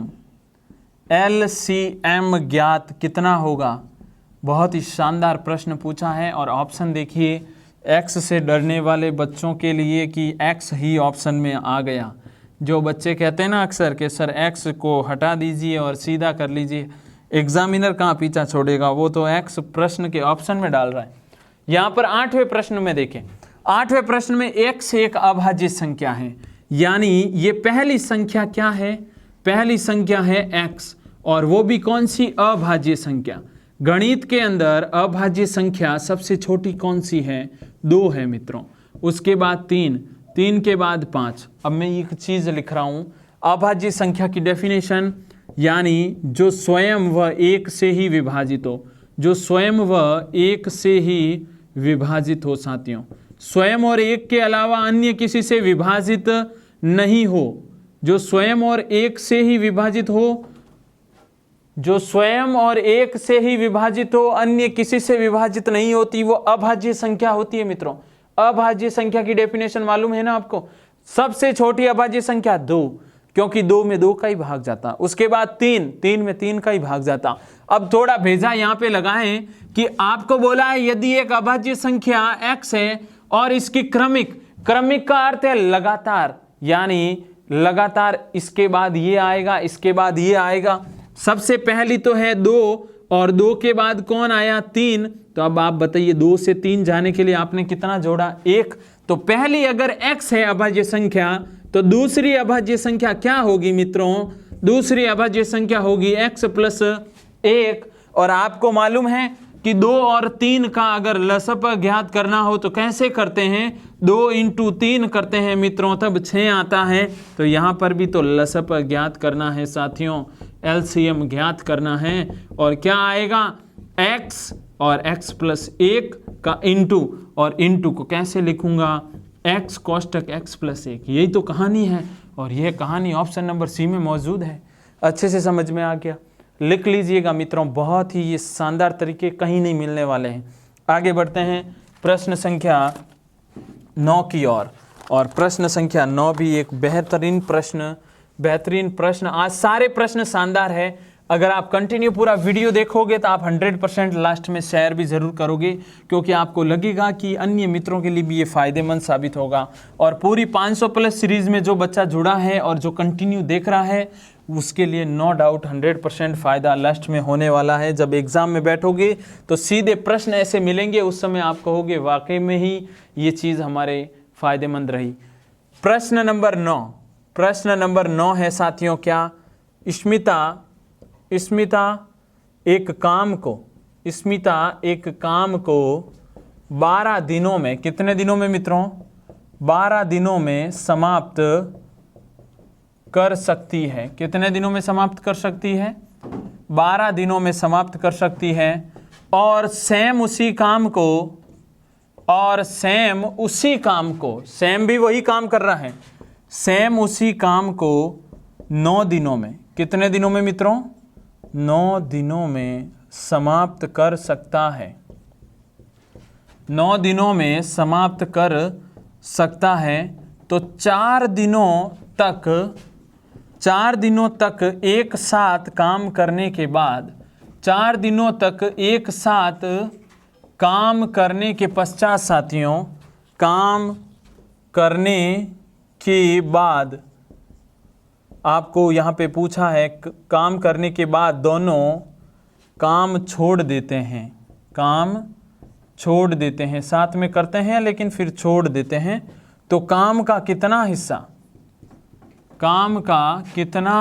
ज्ञात कितना होगा। बहुत ही शानदार प्रश्न पूछा है और ऑप्शन देखिए, x से डरने वाले बच्चों के लिए कि x ही ऑप्शन में आ गया। जो बच्चे कहते हैं ना अक्सर कि सर x को हटा दीजिए और सीधा कर लीजिए, एग्जामिनर कहाँ पीछा छोड़ेगा, वो तो x प्रश्न के ऑप्शन में डाल रहा है। यहाँ पर 8वें प्रश्न में देखें, 8वें प्रश्न में x एक अभाज्य संख्या है, यानी ये पहली संख्या क्या है, पहली संख्या है x और वो भी कौन सी अभाज्य संख्या। गणित के अंदर अभाज्य संख्या सबसे छोटी कौन सी है, 2 है मित्रों, उसके बाद 3 के बाद 5। अब मैं एक चीज लिख रहा हूं, अभाज्य संख्या की डेफिनेशन यानी जो स्वयं वह 1 से ही विभाजित हो, जो स्वयं वह 1 से ही विभाजित हो साथियों, स्वयं और 1 के अलावा अन्य किसी से विभाजित नहीं हो, जो स्वयं और 1 से ही विभाजित हो, जो स्वयं और 1 से ही विभाजित हो, अन्य किसी से विभाजित नहीं होती, वो अभाज्य संख्या होती है मित्रों। अभाज्य संख्या की डेफिनेशन मालूम है ना आपको, सबसे छोटी अभाज्य संख्या 2, क्योंकि 2 में 2 का ही भाग जाता, उसके बाद 3 में 3 का ही भाग जाता। अब थोड़ा भेजा यहाँ पे लगाएं कि आपको बोला है यदि एक अभाज्य संख्या x है और इसकी क्रमिक का अर्थ है लगातार, यानी लगातार इसके बाद ये आएगा, इसके बाद ये आएगा। सबसे पहली तो है 2 और 2 के बाद कौन आया, 3। तो अब आप बताइए 2 से 3 जाने के लिए आपने कितना जोड़ा, 1। तो पहली अगर x है अभाज्य संख्या तो दूसरी अभाज्य संख्या क्या होगी मित्रों, दूसरी अभाज्य संख्या होगी x प्लस 1। और आपको मालूम है कि 2 और 3 का अगर लसअ ज्ञात करना हो तो कैसे करते हैं, 2 × 3 करते हैं मित्रों, तब 6 आता है। तो यहाँ पर भी तो लसअ ज्ञात करना है साथियों, LCM ज्ञात करना है। और क्या आएगा, x और x प्लस 1 का इंटू, और इंटू को कैसे लिखूंगा, x कोष्टक x प्लस 1। यही तो कहानी है और यह कहानी ऑप्शन नंबर सी में मौजूद है। अच्छे से समझ में आ गया, लिख लीजिएगा मित्रों, बहुत ही ये शानदार तरीके कहीं नहीं मिलने वाले हैं। आगे बढ़ते हैं प्रश्न संख्या 9 की ओर। और प्रश्न संख्या 9 भी एक बेहतरीन प्रश्न। आज सारे प्रश्न शानदार है। अगर आप कंटिन्यू पूरा वीडियो देखोगे तो आप 100% लास्ट में शेयर भी ज़रूर करोगे, क्योंकि आपको लगेगा कि अन्य मित्रों के लिए भी ये फ़ायदेमंद साबित होगा। और पूरी 500 प्लस सीरीज़ में जो बच्चा जुड़ा है और जो कंटिन्यू देख रहा है उसके लिए नो डाउट 100% फ़ायदा लास्ट में होने वाला है। जब एग्ज़ाम में बैठोगे तो सीधे प्रश्न ऐसे मिलेंगे, उस समय आप कहोगे वाकई में ही ये चीज़ हमारे फ़ायदेमंद रही। प्रश्न नंबर 9 है साथियों, क्या, स्मिता एक काम को 12 दिनों में, कितने दिनों में मित्रों, 12 दिनों में समाप्त कर सकती है। कितने दिनों में समाप्त कर सकती है, 12 दिनों में समाप्त कर सकती है। और सेम उसी काम को, सेम भी वही काम कर रहा है, सेम उसी काम को 9 दिनों में, कितने दिनों में मित्रों, 9 दिनों में समाप्त कर सकता है। 9 दिनों में समाप्त कर सकता है। तो 4 दिनों तक एक साथ काम करने के बाद, 4 दिनों तक एक साथ काम करने के पश्चात साथियों, काम करने के बाद आपको यहाँ पे पूछा है, काम करने के बाद दोनों काम छोड़ देते हैं, साथ में करते हैं लेकिन फिर छोड़ देते हैं। तो काम का कितना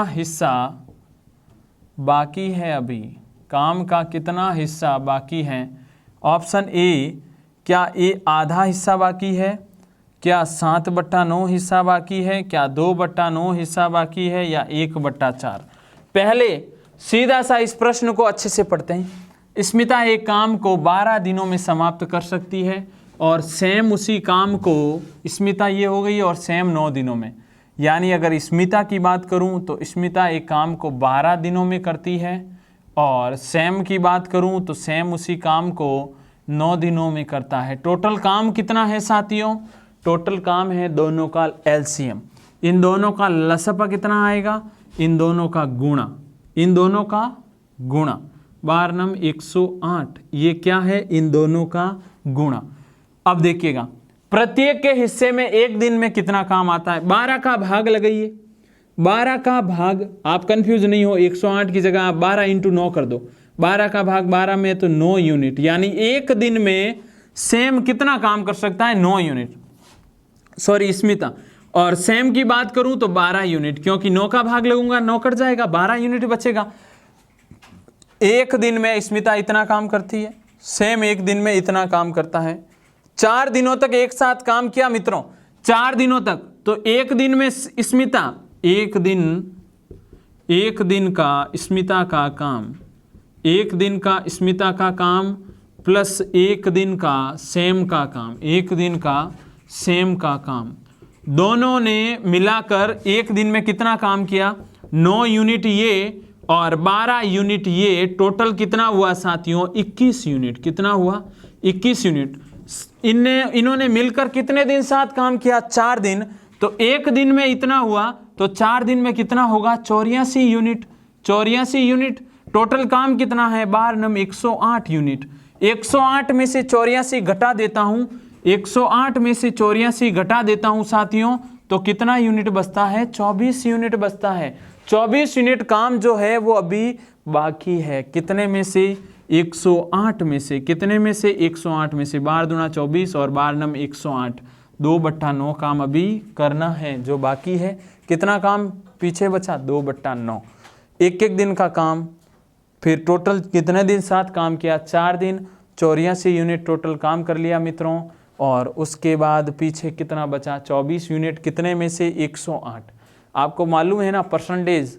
हिस्सा बाकी है अभी, काम का कितना हिस्सा बाकी है? ऑप्शन ए, क्या ए आधा हिस्सा बाकी है, क्या 7/9 हिस्सा बाकी है, क्या 2/9 हिस्सा बाकी है, या 1/4? पहले सीधा सा इस प्रश्न को अच्छे से पढ़ते हैं। स्मिता एक काम को 12 दिनों में समाप्त कर सकती है और सैम उसी काम को, स्मिता ये हो गई और सैम 9 दिनों में। यानी अगर स्मिता की बात करूं तो स्मिता एक काम को 12 दिनों में करती है और सैम की बात करूं तो सैम उसी काम को 9 दिनों में करता है। टोटल काम कितना है साथियों? टोटल काम है दोनों का एलसीएम। इन दोनों का लसपा कितना आएगा? इन दोनों का गुणा, इन दोनों का गुणा 12 नम 108, ये क्या है? इन दोनों का गुणा। अब देखिएगा प्रत्येक के हिस्से में एक दिन में कितना काम आता है। 12 का भाग लगाइए, 12 का भाग, आप कंफ्यूज नहीं हो, 108 की जगह आप 12 × 9 कर दो। 12 का भाग 12 में तो 9 यूनिट, यानी एक दिन में सैम कितना काम कर सकता है? 9 यूनिट, सॉरी स्मिता। और सैम की बात करूं तो 12 यूनिट, क्योंकि 9 का भाग लगूंगा 9 कट जाएगा, 12 यूनिट बचेगा। एक दिन में स्मिता इतना काम करती है, सैम एक दिन में इतना काम करता है। 4 दिनों तक एक साथ काम किया मित्रों, 4 दिनों तक, तो एक दिन में स्मिता, एक दिन का स्मिता का काम, एक दिन का स्मिता का काम प्लस एक दिन का सैम का काम, एक दिन का सैम का काम, दोनों ने मिलाकर एक दिन में कितना काम किया? 9 यूनिट ये और 12 यूनिट ये। टोटल कितना हुआ साथियों? 21 यूनिट। कितना हुआ? 21 यूनिट। इन्होंने मिलकर कितने दिन साथ काम किया? 4 दिन। तो एक दिन में इतना हुआ तो 4 दिन में कितना होगा? 84 यूनिट। 84 यूनिट। टोटल काम कितना है? 12 नम 108 यूनिट। 108 में से 84 घटा देता हूं, 108 में से 84 घटा देता हूं साथियों, तो कितना यूनिट बचता है? 24 यूनिट बचता है। 24 यूनिट काम जो है वो अभी बाकी है। कितने में से? 108 में से। कितने में से? 108 में से। 12 दूना 24 और 12 नम 108, 2/9 काम अभी करना है जो बाकी है। कितना काम पीछे बचा? 2/9। एक एक दिन का काम। फिर टोटल कितने दिन साथ काम किया? 4 दिन। 84 यूनिट टोटल काम कर लिया मित्रों। और उसके बाद पीछे कितना बचा? 24 यूनिट। कितने में से? 108। आपको मालूम है ना परसेंटेज,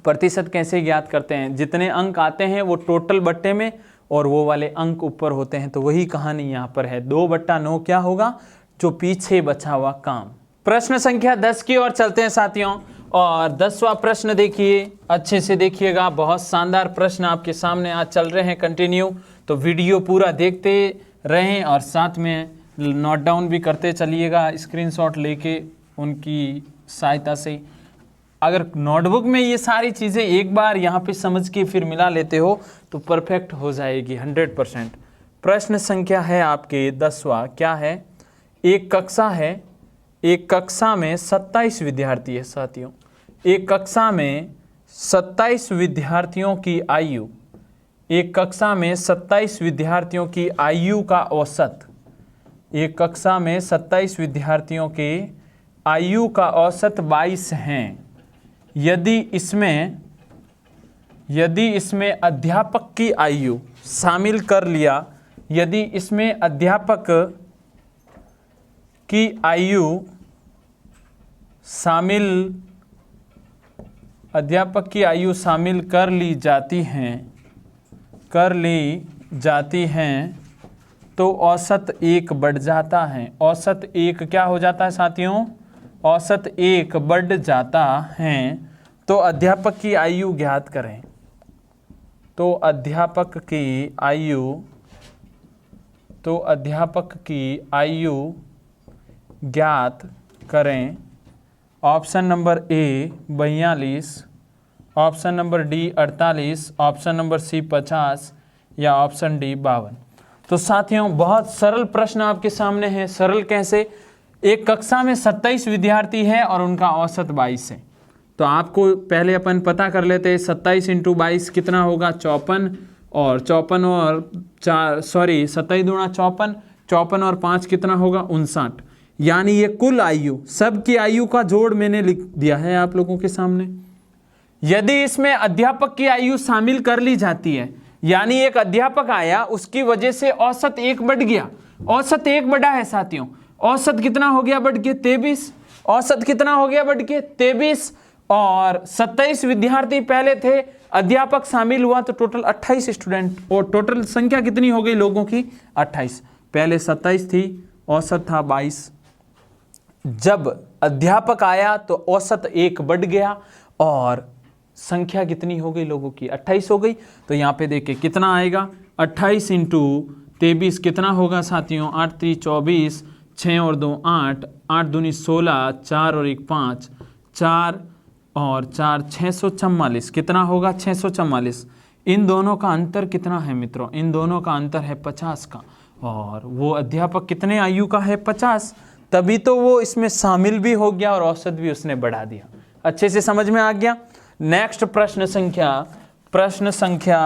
प्रतिशत कैसे ज्ञात करते हैं? जितने अंक आते हैं वो टोटल बट्टे में और वो वाले अंक ऊपर होते हैं। तो वही कहानी यहाँ पर है। 2/9 क्या होगा? जो पीछे बचा हुआ काम। प्रश्न संख्या 10 की ओर चलते हैं साथियों। और 10वां प्रश्न देखिए, अच्छे से देखिएगा। बहुत शानदार प्रश्न आपके सामने आज चल रहे हैं कंटिन्यू। तो वीडियो पूरा देखते रहें और साथ में नोट डाउन भी करते चलिएगा, स्क्रीनशॉट लेके उनकी सहायता से। अगर नोटबुक में ये सारी चीज़ें एक बार यहाँ पे समझ के फिर मिला लेते हो तो परफेक्ट हो जाएगी 100%। प्रश्न संख्या है आपके 10वां। क्या है? एक कक्षा है, एक कक्षा में 27 विद्यार्थी है साथियों। एक कक्षा में 27 विद्यार्थियों की आयु, एक कक्षा में 27 विद्यार्थियों की आयु का औसत, एक कक्षा में 27 विद्यार्थियों के आयु का औसत 22 हैं। यदि इसमें अध्यापक की आयु शामिल कर लिया, यदि इसमें अध्यापक की आयु शामिल कर ली जाती हैं तो औसत 1 बढ़ जाता है। औसत 1 क्या हो जाता है साथियों? औसत 1 बढ़ जाता है। तो अध्यापक की आयु ज्ञात करें। तो अध्यापक की आयु ज्ञात करें। Option number A 42, option number D 48, option number C 50 या ऑप्शन डी 52। तो साथियों बहुत सरल प्रश्न आपके सामने है। सरल कैसे? एक कक्षा में 27 विद्यार्थी है और उनका औसत 22 है। तो आपको पहले अपन पता कर लेते हैं 27 × 22 कितना होगा? 54 और 54 और 4 सॉरी 27 दूना 54, 54 और 5 कितना होगा? 59। यानी ये कुल आयु, सबकी आयु का जोड़ मैंने लिख दिया है आप लोगों के सामने। यदि इसमें अध्यापक की आयु शामिल कर ली जाती है, यानी एक अध्यापक आया, उसकी वजह से औसत 1 बढ़ गया, औसत 1 बढ़ा है साथियों, औसत कितना हो गया बढ़ के 23, औसत कितना हो गया बढ़ के 23, और 27 विद्यार्थी पहले थे, अध्यापक शामिल हुआ तो टोटल 28 स्टूडेंट, और टोटल संख्या कितनी हो गई लोगों की 28, पहले 27 थी, औसत था 22, जब अध्यापक आया तो औसत 1 बढ़ गया और संख्या कितनी हो गई लोगों की 28 हो गई। तो यहाँ पे देखिए कितना आएगा, 28 इंटू 23 कितना होगा साथियों, 8 3 24, 6 और 2 8, 8 दूनी 16, 4 और 1 5, 4 और 4 644, कितना होगा 644। इन दोनों का अंतर कितना है मित्रों, इन दोनों का अंतर है 50 का, और वो अध्यापक कितने आयु का है 50, तभी तो वो इसमें शामिल भी हो गया और औसत भी उसने बढ़ा दिया। अच्छे से समझ में आ गया। नेक्स्ट प्रश्न संख्या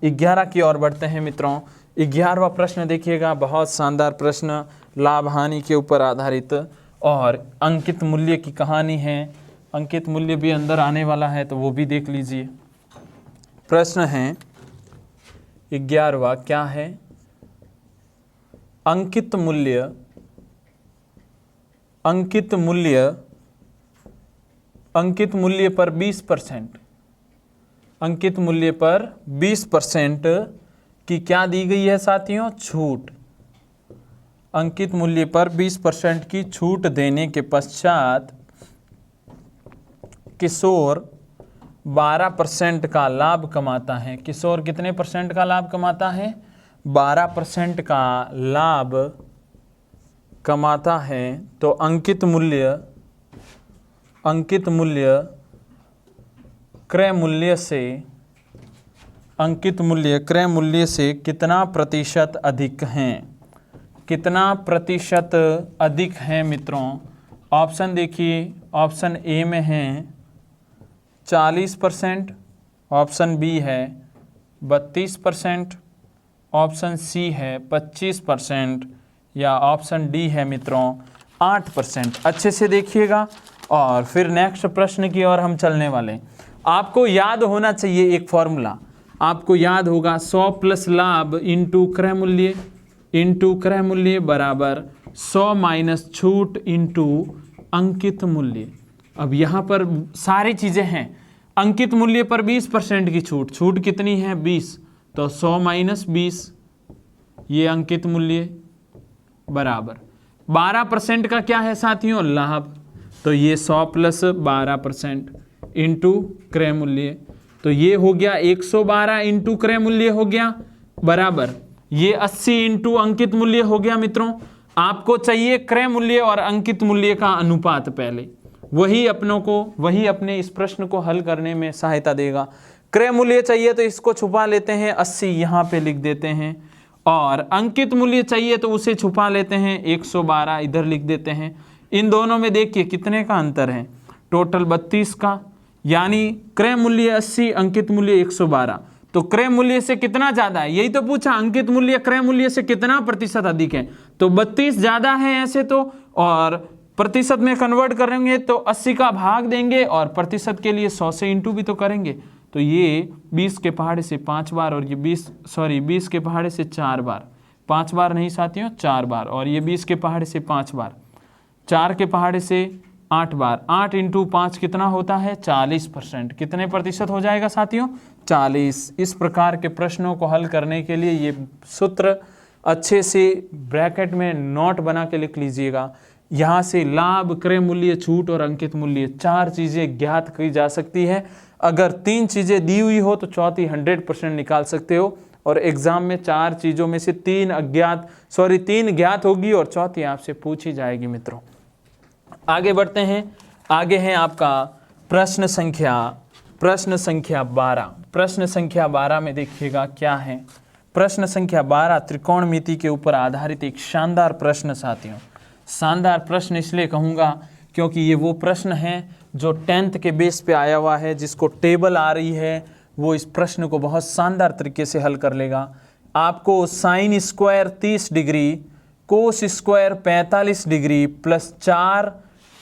11 की ओर बढ़ते हैं मित्रों। 11वां प्रश्न देखिएगा, बहुत शानदार प्रश्न, लाभ हानि के ऊपर आधारित और अंकित मूल्य की कहानी है। अंकित मूल्य भी अंदर आने वाला है तो वो भी देख लीजिए। प्रश्न है 11वां, क्या है, अंकित मूल्य पर 20%, अंकित मूल्य पर 20% की क्या दी गई है साथियों, छूट। अंकित मूल्य पर 20% की छूट देने के पश्चात किशोर 12% का लाभ कमाता है। किशोर कितने परसेंट का लाभ कमाता है, 12% का लाभ कमाता है। तो अंकित मूल्य क्रय मूल्य से कितना प्रतिशत अधिक हैं, कितना प्रतिशत अधिक हैं मित्रों। ऑप्शन देखिए, ऑप्शन ए में है 40%, ऑप्शन बी है 32%, ऑप्शन सी है 25%, या ऑप्शन डी है मित्रों 8%। अच्छे से देखिएगा और फिर नेक्स्ट प्रश्न की ओर हम चलने वाले। आपको याद होना चाहिए एक फॉर्मूला, आपको याद होगा 100 प्लस लाभ इंटू क्रय मूल्य बराबर 100 माइनस छूट इंटू अंकित मूल्य। अब यहाँ पर सारी चीज़ें हैं, अंकित मूल्य पर 20% की छूट कितनी है 20, तो 100 माइनस 20 ये अंकित मूल्य बराबर 12% का क्या है साथियों, लाभ, तो ये 100 प्लस 12% इंटू क्रय मूल्य, तो ये हो गया 112 इंटू क्रय मूल्य हो गया बराबर ये 80 इंटू अंकित मूल्य हो गया। मित्रों आपको चाहिए क्रय मूल्य और अंकित मूल्य का अनुपात, पहले वही अपने इस प्रश्न को हल करने में सहायता देगा। क्रय मूल्य चाहिए तो इसको छुपा लेते हैं, 80 यहाँ पे लिख देते हैं, और अंकित मूल्य चाहिए तो उसे छुपा लेते हैं, 112 इधर लिख देते हैं। इन दोनों में देखिए कितने का अंतर है, टोटल 32 का, यानी क्रय मूल्य 80, अंकित मूल्य 112, तो क्रय मूल्य से कितना ज्यादा है, यही तो पूछा, अंकित मूल्य क्रय मूल्य से कितना प्रतिशत अधिक है, तो 32 ज्यादा है ऐसे तो, और प्रतिशत में कन्वर्ट करेंगे तो 80 का भाग देंगे और प्रतिशत के लिए 100 से इंटू भी तो करेंगे, तो ये 20 के पहाड़े से 5 बार और ये 20 के पहाड़े से 4 बार, 5 बार नहीं साथियों 4 बार, और ये 20 के पहाड़े से 5 बार, 4 के पहाड़े से 8 बार, 8 इंटू 5 कितना होता है 40%। कितने प्रतिशत हो जाएगा साथियों 40। इस प्रकार के प्रश्नों को हल करने के लिए ये सूत्र अच्छे से ब्रैकेट में नोट बना के लिख लीजिएगा। यहाँ से लाभ, क्रय मूल्य, छूट और अंकित मूल्य 4 चीज़ें ज्ञात की जा सकती है। अगर 3 चीज़ें दी हुई हो तो चौथी 100% निकाल सकते हो, और एग्जाम में 4 चीज़ों में से 3 ज्ञात होगी और चौथी आपसे पूछी जाएगी। मित्रों आगे बढ़ते हैं, आगे है आपका प्रश्न संख्या 12। प्रश्न संख्या 12 में देखिएगा क्या है, प्रश्न संख्या 12 त्रिकोणमिति के ऊपर आधारित एक शानदार प्रश्न साथियों। शानदार प्रश्न इसलिए कहूँगा क्योंकि ये वो प्रश्न है जो 10th के बेस पे आया हुआ है, जिसको टेबल आ रही है वो इस प्रश्न को बहुत शानदार तरीके से हल कर लेगा। आपको sine square 30 degree, cos square 45 degree plus 4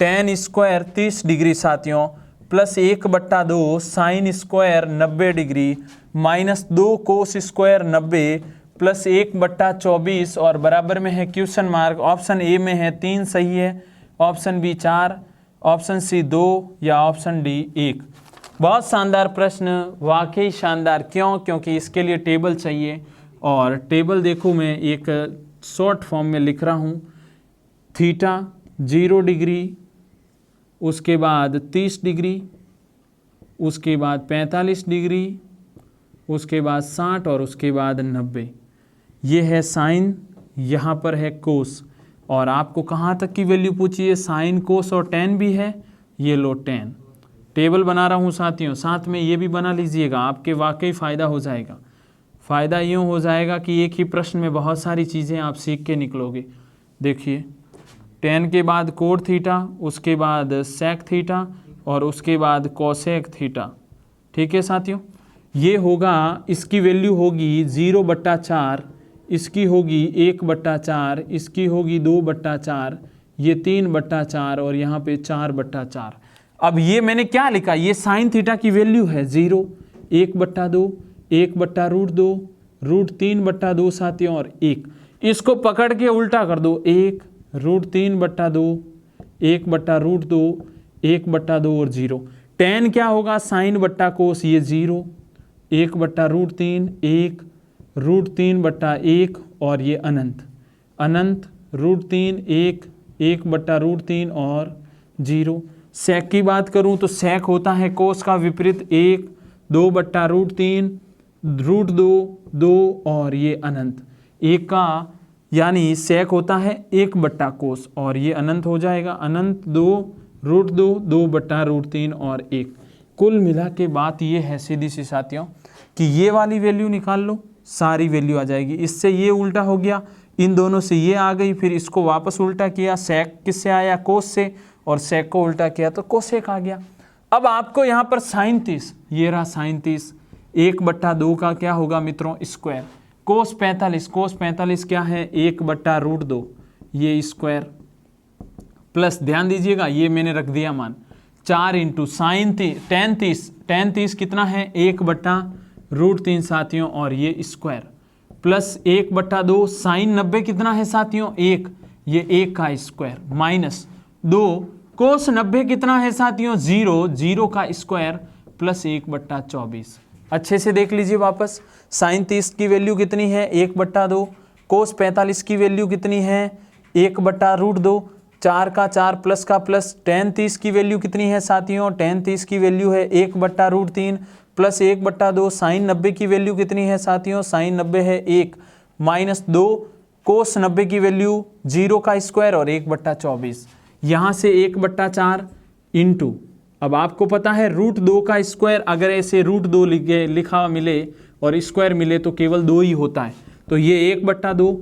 tan square 30 degree साथियों plus 1/2 sine square 90 degree minus 2 cos square 90 plus 1/24 और बराबर में है क्वेश्चन मार्क। ऑप्शन ए में है 3 सही है, ऑप्शन बी 4, ऑप्शन सी 2 या ऑप्शन डी 1। बहुत शानदार प्रश्न, वाकई शानदार। क्यों? क्योंकि इसके लिए टेबल चाहिए और टेबल देखो मैं एक शॉर्ट फॉर्म में लिख रहा हूँ। थीटा 0 डिग्री, उसके बाद 30 डिग्री, उसके बाद 45 डिग्री, उसके बाद 60 और उसके बाद 90। ये है साइन, यहाँ पर है कोस। और आपको कहाँ तक की वैल्यू पूछी है? साइन, कोस और टेन भी है। ये लो 10। टेबल बना रहा हूँ साथियों, साथ में ये भी बना लीजिएगा, आपके वाकई फ़ायदा हो जाएगा। फ़ायदा यूँ हो जाएगा कि एक ही प्रश्न में बहुत सारी चीज़ें आप सीख के निकलोगे। देखिए 10 के बाद कोट थीटा, उसके बाद सेक थीटा और उसके बाद कोसेक थीटा। ठीक है साथियों, ये होगा, इसकी वैल्यू होगी 0/4, इसकी होगी 1/4, इसकी होगी 2/4, ये 3/4 और यहाँ पे 4/4। अब ये मैंने क्या लिखा? ये साइन थीटा की वैल्यू है 0, 1/2, 1/√2, √3/2 साथियों और 1। इसको पकड़ के उल्टा कर दो, 1 √3/2, 1/√2, 1/2 और 0। टेन क्या होगा? साइन बट्टा कोस, ये 0, 1/√3, 1 √3/1 और ये अनंत, अनंत √3, 1, 1/√3 और 0। सेक की बात करूं तो सेक होता है कोस का विपरीत, 1, 2/√3, √2, 2 और ये अनंत। एक का यानी सेक होता है 1 कोस और ये अनंत हो जाएगा, अनंत 2 √2, 2/√3 और 1। कुल मिला के बात ये है सीधी सी साथियों कि ये वाली वैल्यू निकाल लो, सारी वैल्यू आ जाएगी। इससे ये उल्टा हो गया, इन दोनों से ये आ गई, फिर इसको वापस उल्टा किया, सेक किससे आया? कोस से, और सेक को उल्टा किया तो कोसेक आ गया। अब आपको यहाँ पर साइन 30, ये रहा साइन 30, 1/2 का क्या होगा मित्रों? स्क्वायर। कोस 45, कोस 45 क्या है? 1/√2, ये स्क्वायर प्लस, ध्यान दीजिएगा ये मैंने रख दिया मान, 4 इंटू साइन टेन 30 कितना है? 1/√3 साथियों और ये स्क्वायर प्लस 1/2 साइन 90 कितना है साथियों? 1, ये 1 का स्क्वायर माइनस 2 कोस 90 कितना है साथियों? 0, 0 का स्क्वायर प्लस 1/24। अच्छे से देख लीजिए वापस, साइन 30 की वैल्यू कितनी है? 1/2, कोस 45 की वैल्यू कितनी है? 1/√2, 4 का 4 प्लस का प्लस। टेन 30 की वैल्यू कितनी है साथियों? टेन 30 की वैल्यू है 1/√3 प्लस 1/2। साइन 90 की वैल्यू कितनी है साथियों? साइन 90 है 1 माइनस 2 कोस 90 की वैल्यू 0 का स्क्वायर और 1/24। यहाँ से 1/4 इंटू, अब आपको पता है √2 का स्क्वायर, अगर ऐसे √2 लिखा मिले और स्क्वायर मिले तो केवल 2 ही होता है, तो ये 1/2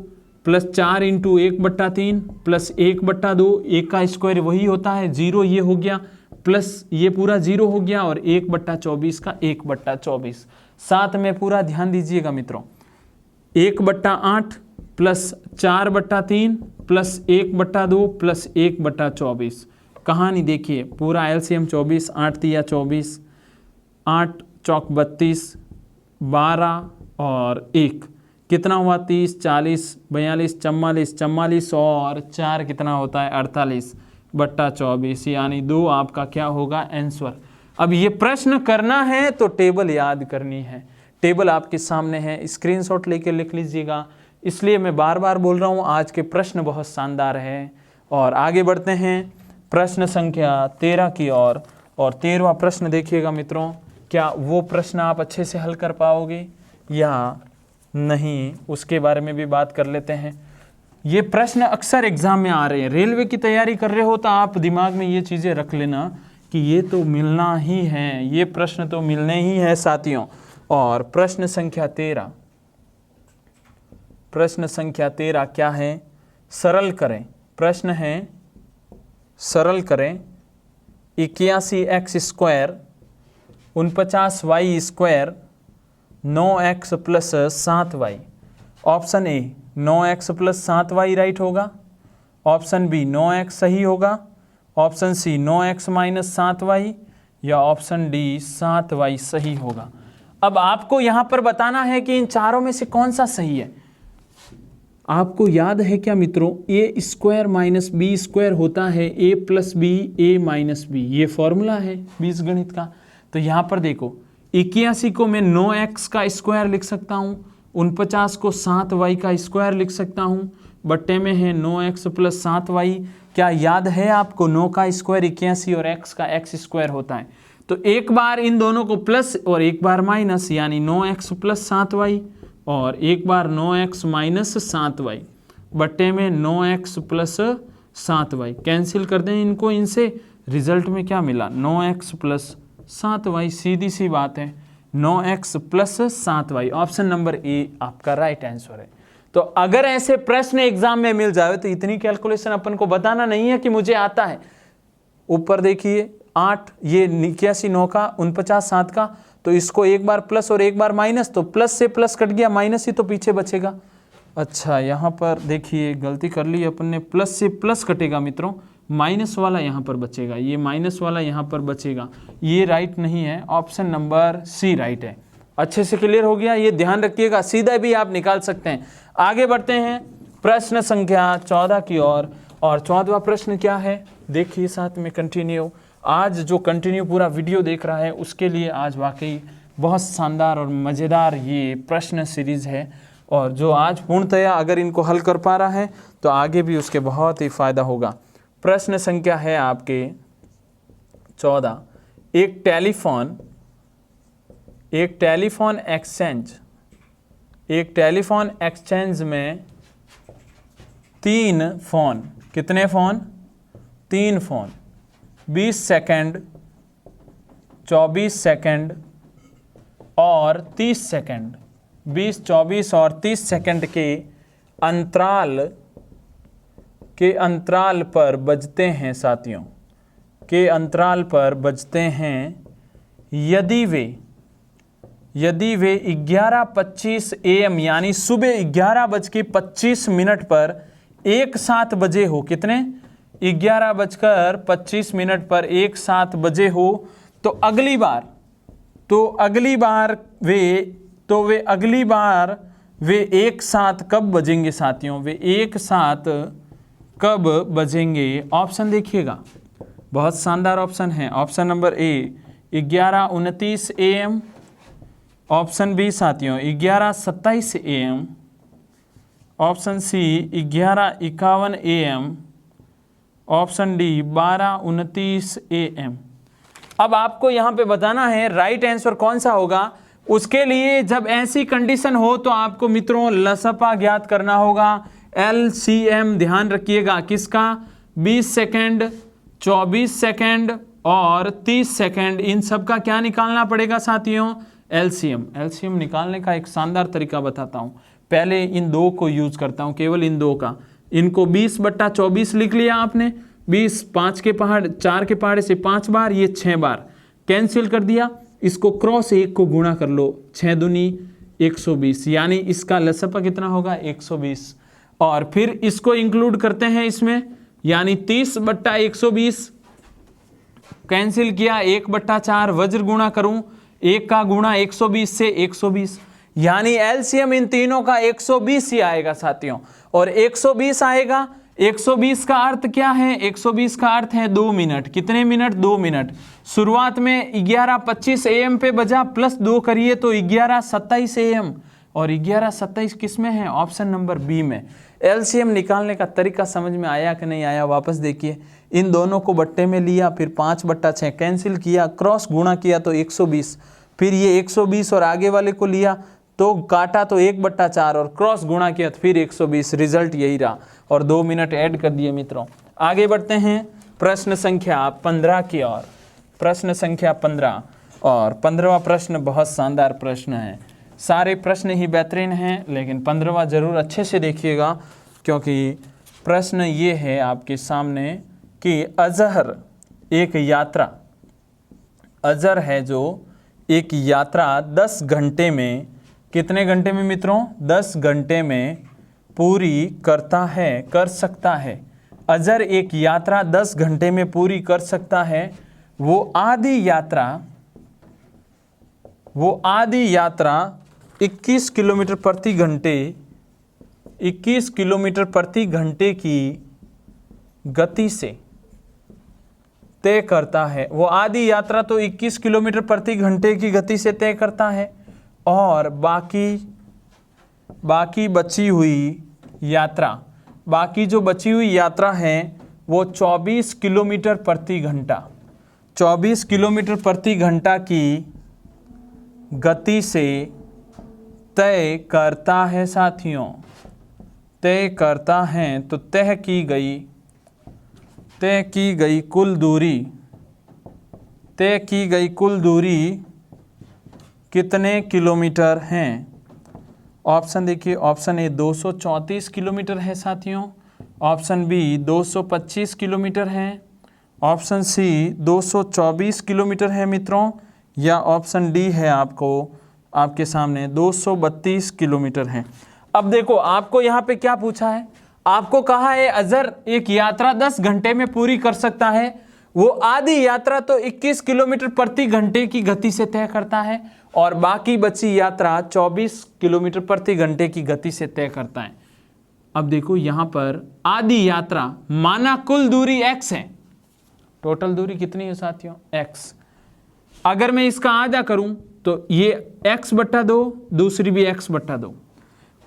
प्लस 4 इंटू 1/3 प्लस 1/2, 1 का स्क्वायर वही होता है 0, ये हो गया प्लस ये पूरा 0 हो गया और 1/24 का 1/24। साथ में पूरा ध्यान दीजिएगा मित्रों, 1/8 प्लस 4/3 प्लस 1/2 प्लस 1/24। कहानी देखिए, पूरा एलसीएम 24, 8 तिया 24, 8 चौक 32, 12 और 1 कितना हुआ? 30, 40, 42, 44, 44 और 4 कितना होता है? 48/24, यानी 2 आपका क्या होगा? आंसर। अब ये प्रश्न करना है तो टेबल याद करनी है। टेबल आपके सामने है, स्क्रीनशॉट लेके लिख लीजिएगा। इसलिए मैं बार बार बोल रहा हूँ, आज के प्रश्न बहुत शानदार है। और आगे बढ़ते हैं प्रश्न संख्या 13 की ओर। और 13वां प्रश्न देखिएगा मित्रों, क्या वो प्रश्न आप अच्छे से हल कर पाओगे या नहीं, उसके बारे में भी बात कर लेते हैं। ये प्रश्न अक्सर एग्जाम में आ रहे हैं, रेलवे की तैयारी कर रहे हो तो आप दिमाग में ये चीज़ें रख लेना कि ये तो मिलना ही है, ये प्रश्न तो मिलने ही है साथियों। और प्रश्न संख्या 13, प्रश्न संख्या 13 क्या है? सरल करें। प्रश्न है सरल करें 81x square 49y square 9x plus 7y। Option A 9x plus 7y right होगा, ऑप्शन बी 9x सही होगा, option C 9x minus 7y या ऑप्शन डी 7y सही होगा। अब आपको यहां पर बताना है कि इन चारों में से कौन सा सही है। आपको याद है क्या मित्रों, ए स्क्वायर माइनस बी स्क्वायर होता है ए प्लस बी ए माइनस बी, ये फॉर्मूला है बीजगणित का। तो यहां पर देखो 81 को मैं 9x का स्क्वायर लिख सकता हूं, 49 को 7y का स्क्वायर लिख सकता हूं, बट्टे में है 9x प्लस 7y। क्या याद है आपको 9 का स्क्वायर 81 और x का x स्क्वायर होता है। तो एक बार इन दोनों को प्लस और एक बार माइनस, यानी 9x प्लस 7y और एक बार 9x माइनस 7y बट्टे में 9x प्लस 7y। कैंसिल कर दें इनको इनसे, रिजल्ट में क्या मिला 9x प्लस 7y। सीधी सी बात है 9x plus 7y। Option number ए आपका राइट आंसर है। तो अगर ऐसे प्रश्न एग्जाम में मिल जाए तो इतनी कैलकुलेशन अपन को बताना नहीं है कि मुझे आता है। ऊपर देखिए 8, ये 81 9 का, 49 7 का, तो इसको एक बार प्लस और एक बार माइनस, तो प्लस से प्लस कट गया, माइनस ही तो पीछे बचेगा। अच्छा यहाँ पर देखिए गलती कर ली अपन ने, प्लस से प्लस कटेगा मित्रों, माइनस वाला यहाँ पर बचेगा, ये माइनस वाला यहाँ पर बचेगा, ये राइट नहीं है। ऑप्शन नंबर सी राइट है। अच्छे से क्लियर हो गया, ये ध्यान रखिएगा, सीधा भी आप निकाल सकते हैं। आगे बढ़ते हैं प्रश्न संख्या 14 की ओर। और 14वां प्रश्न क्या है देखिए साथ में कंटिन्यू। आज जो कंटिन्यू पूरा वीडियो देख रहा है उसके लिए आज वाकई बहुत शानदार और मज़ेदार ये प्रश्न सीरीज़ है, और जो आज पूर्णतया अगर इनको हल कर पा रहा है तो आगे भी उसके बहुत ही फ़ायदा होगा। प्रश्न संख्या है आपके 14। एक टेलीफोन एक्सचेंज में 3 फ़ोन, कितने फ़ोन 3 फ़ोन 20 सेकंड, 24 सेकंड और 30 सेकंड, 20, 24 और 30 सेकंड के अंतराल पर बजते हैं साथियों, के अंतराल पर बजते हैं। यदि वे 11:25 AM यानी सुबह 11:25 पर एक साथ बजे हो, कितने 11:25 पर एक साथ बजे हो, तो अगली बार वे एक साथ कब बजेंगे साथियों, वे एक साथ कब बजेंगे। ऑप्शन देखिएगा, बहुत शानदार ऑप्शन है। Option number A 11:29 AM, option B साथियों 11:27 AM, option C 11:51 AM, option D 12:29 AM। अब आपको यहाँ पे बताना है राइट आंसर कौन सा होगा। उसके लिए जब ऐसी कंडीशन हो तो आपको मित्रों लसपा ज्ञात करना होगा। LCM ध्यान रखिएगा किसका, 20 सेकेंड, 24 सेकेंड और 30 सेकेंड, इन सब का क्या निकालना पड़ेगा साथियों, LCM निकालने का एक शानदार तरीका बताता हूँ। पहले इन दो को यूज करता हूँ, केवल इन दो का। इनको 20/24 लिख लिया आपने, 20 4 के पहाड़े से 5 बार, ये 6 बार कैंसिल कर दिया। इसको क्रॉस 1 को गुणा कर लो, 6 दूनी 120, यानी इसका लसपा कितना होगा 120। और फिर इसको इंक्लूड करते हैं इसमें, यानी 30/120 कैंसिल किया, 1/4 वज्र गुणा करूं, 1 का गुणा 120 से 120, यानी एलसीएम इन तीनों का 120 ही आएगा साथियों। और 120 आएगा, 120 का अर्थ क्या है, 120 का अर्थ है 2 मिनट। कितने मिनट, 2 मिनट। शुरुआत में 11:25 AM पे बजा, प्लस 2 करिए तो 11:27 AM, और 11:27 किस में है, ऑप्शन नंबर बी में। एलसीएम निकालने का तरीका समझ में आया कि नहीं आया, वापस देखिए। इन दोनों को बट्टे में लिया, फिर 5/6 कैंसिल किया, क्रॉस गुणा किया तो 120, फिर ये 120 और आगे वाले को लिया तो काटा तो 1/4 और क्रॉस गुणा किया तो फिर 120, रिजल्ट यही रहा, और 2 मिनट ऐड कर दिए मित्रों। आगे बढ़ते हैं प्रश्न संख्या 15 की ओर। प्रश्न संख्या 15, और 15वां प्रश्न बहुत शानदार प्रश्न है। सारे प्रश्न ही बेहतरीन हैं, लेकिन 15वां जरूर अच्छे से देखिएगा, क्योंकि प्रश्न ये है आपके सामने कि अजहर एक यात्रा, अजहर है जो एक यात्रा 10 घंटे में, कितने घंटे में मित्रों, 10 घंटे में पूरी कर सकता है। अजहर एक यात्रा 10 घंटे में पूरी कर सकता है, वो आधी यात्रा 21 किलोमीटर प्रति घंटे 21 किलोमीटर प्रति घंटे की गति से तय करता है। वो आधी यात्रा तो 21 किलोमीटर प्रति घंटे की गति से तय करता है, और बाकी जो बची हुई यात्रा है वो 24 किलोमीटर प्रति घंटा 24 किलोमीटर प्रति घंटा की गति से तय करता है साथियों, तय करता है। तो तय की गई कुल दूरी कितने किलोमीटर हैं? ऑप्शन देखिए, ऑप्शन ए 234 किलोमीटर है साथियों, ऑप्शन बी 225 किलोमीटर है, ऑप्शन सी 224 किलोमीटर है मित्रों, या ऑप्शन डी है आपके सामने 232 किलोमीटर है। अब देखो आपको यहाँ पे क्या पूछा है, आपको कहा है अजहर एक यात्रा 10 घंटे में पूरी कर सकता है, वो आधी यात्रा तो 21 किलोमीटर प्रति घंटे की गति से तय करता है, और बाकी बची यात्रा 24 किलोमीटर प्रति घंटे की गति से तय करता है। अब देखो यहां पर आधी यात्रा माना कुल दूरी x है, टोटल दूरी कितनी है साथियों? x। अगर मैं इसका आधा करूं तो ये x/2, दूसरी भी x/2।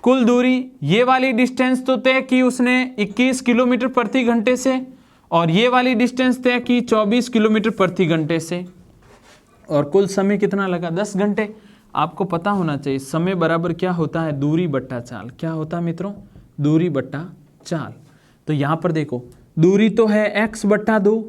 कुल दूरी ये वाली डिस्टेंस तो तय की उसने 21 किलोमीटर प्रति घंटे से, और ये वाली डिस्टेंस तय की 24 किलोमीटर प्रति घंटे से, और कुल समय कितना लगा? 10 घंटे। आपको पता होना चाहिए समय बराबर क्या होता है? दूरी बट्टा चाल। क्या होता है मित्रों? दूरी बट्टा चाल। तो यहाँ पर देखो दूरी तो है x/2,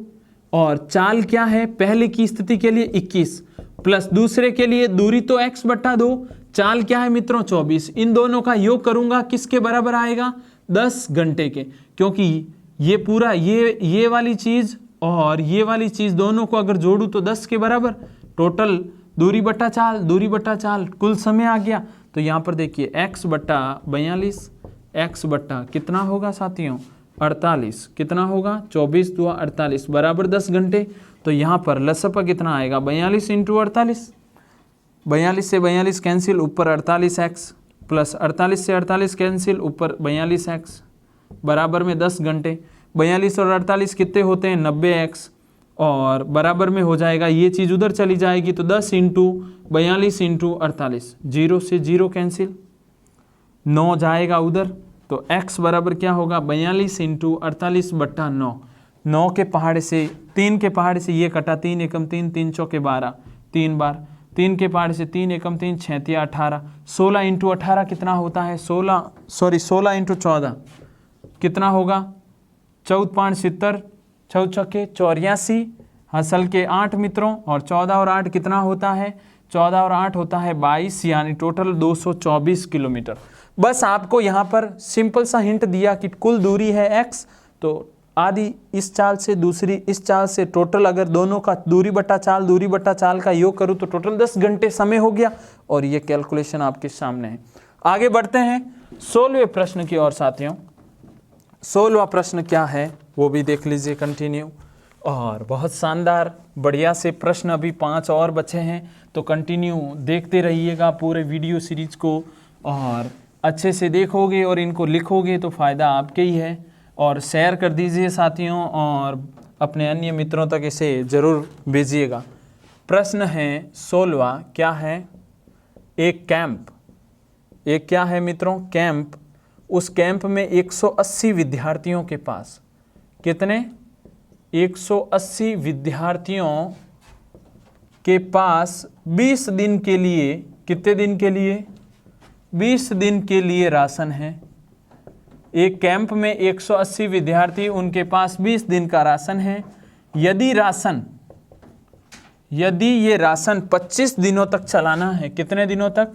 और चाल क्या है? पहले की स्थिति के लिए 21 प्लस दूसरे के लिए दूरी तो x/2, चाल क्या है मित्रों? 24। इन दोनों का योग करूंगा किसके बराबर आएगा? 10 घंटे के, क्योंकि ये पूरा ये वाली चीज और ये वाली चीज दोनों को अगर जोड़ूं तो 10 के बराबर। टोटल दूरी बट्टा चाल कुल समय आ गया। तो यहाँ पर देखिए x/42, x/ कितना होगा साथियों? 48। कितना होगा? 24 × 48 बराबर 10 घंटे। तो यहाँ पर लसपा कितना आएगा? 42 × 48। 42 से 42 कैंसिल, ऊपर 48x, प्लस 48 से 48 कैंसिल, ऊपर 42x, बराबर में 10 घंटे। 42 और 48 कितने होते हैं? 90x, और बराबर में हो जाएगा, ये चीज़ उधर चली जाएगी तो 10 × 42 × 48, 0 से 0 कैंसिल, 9 जाएगा उधर, तो x बराबर क्या होगा? 42 × 48/9। 9 के पहाड़े से 3 के पहाड़े से ये कटा, 3 एकम 3, 3 चौके 12, 3 बार 3 के पहाड़े से 3 एकम 3, 6 × 18, 16 × 18 कितना होता है? 16 × 14 कितना होगा? 14 × 70, 6 चौके 84, हसल के 8 मित्रों, और 14 और 8 कितना होता है? 14 और 8 होता है 22, यानी टोटल 224 किलोमीटर। बस आपको यहाँ पर सिंपल सा हिंट दिया कि कुल दूरी है x, तो आधी इस चाल से दूसरी इस चाल से, टोटल अगर दोनों का दूरी बट्टा चाल का योग करूँ तो टोटल 10 घंटे समय हो गया, और ये कैलकुलेशन आपके सामने है। आगे बढ़ते हैं 16वें प्रश्न की ओर साथियों। 16वां प्रश्न क्या है वो भी देख लीजिए कंटिन्यू, और बहुत शानदार बढ़िया से प्रश्न, अभी 5 और बचे हैं, तो कंटिन्यू देखते रहिएगा पूरे वीडियो सीरीज को, और अच्छे से देखोगे और इनको लिखोगे तो फ़ायदा आपके ही है। और शेयर कर दीजिए साथियों, और अपने अन्य मित्रों तक इसे ज़रूर भेजिएगा। प्रश्न है 16वां, क्या है? एक कैंप, एक क्या है मित्रों? कैंप। उस कैंप में 180 विद्यार्थियों के पास, कितने? 180 विद्यार्थियों के पास 20 दिन के लिए, कितने दिन के लिए? 20 दिन के लिए राशन है। एक कैंप में 180 विद्यार्थी, उनके पास 20 दिन का राशन है। यदि ये राशन 25 दिनों तक चलाना है, कितने दिनों तक?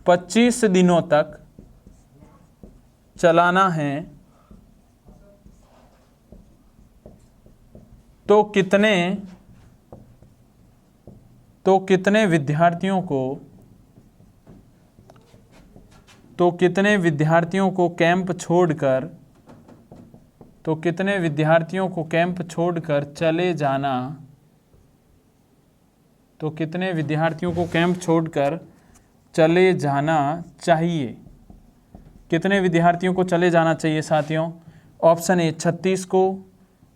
25 दिनों तक चलाना है, तो कितने विद्यार्थियों को कैंप छोड़कर चले जाना तो कितने विद्यार्थियों को कैंप छोड़कर चले जाना चाहिए? कितने विद्यार्थियों को चले जाना चाहिए साथियों? ऑप्शन ए 36 को,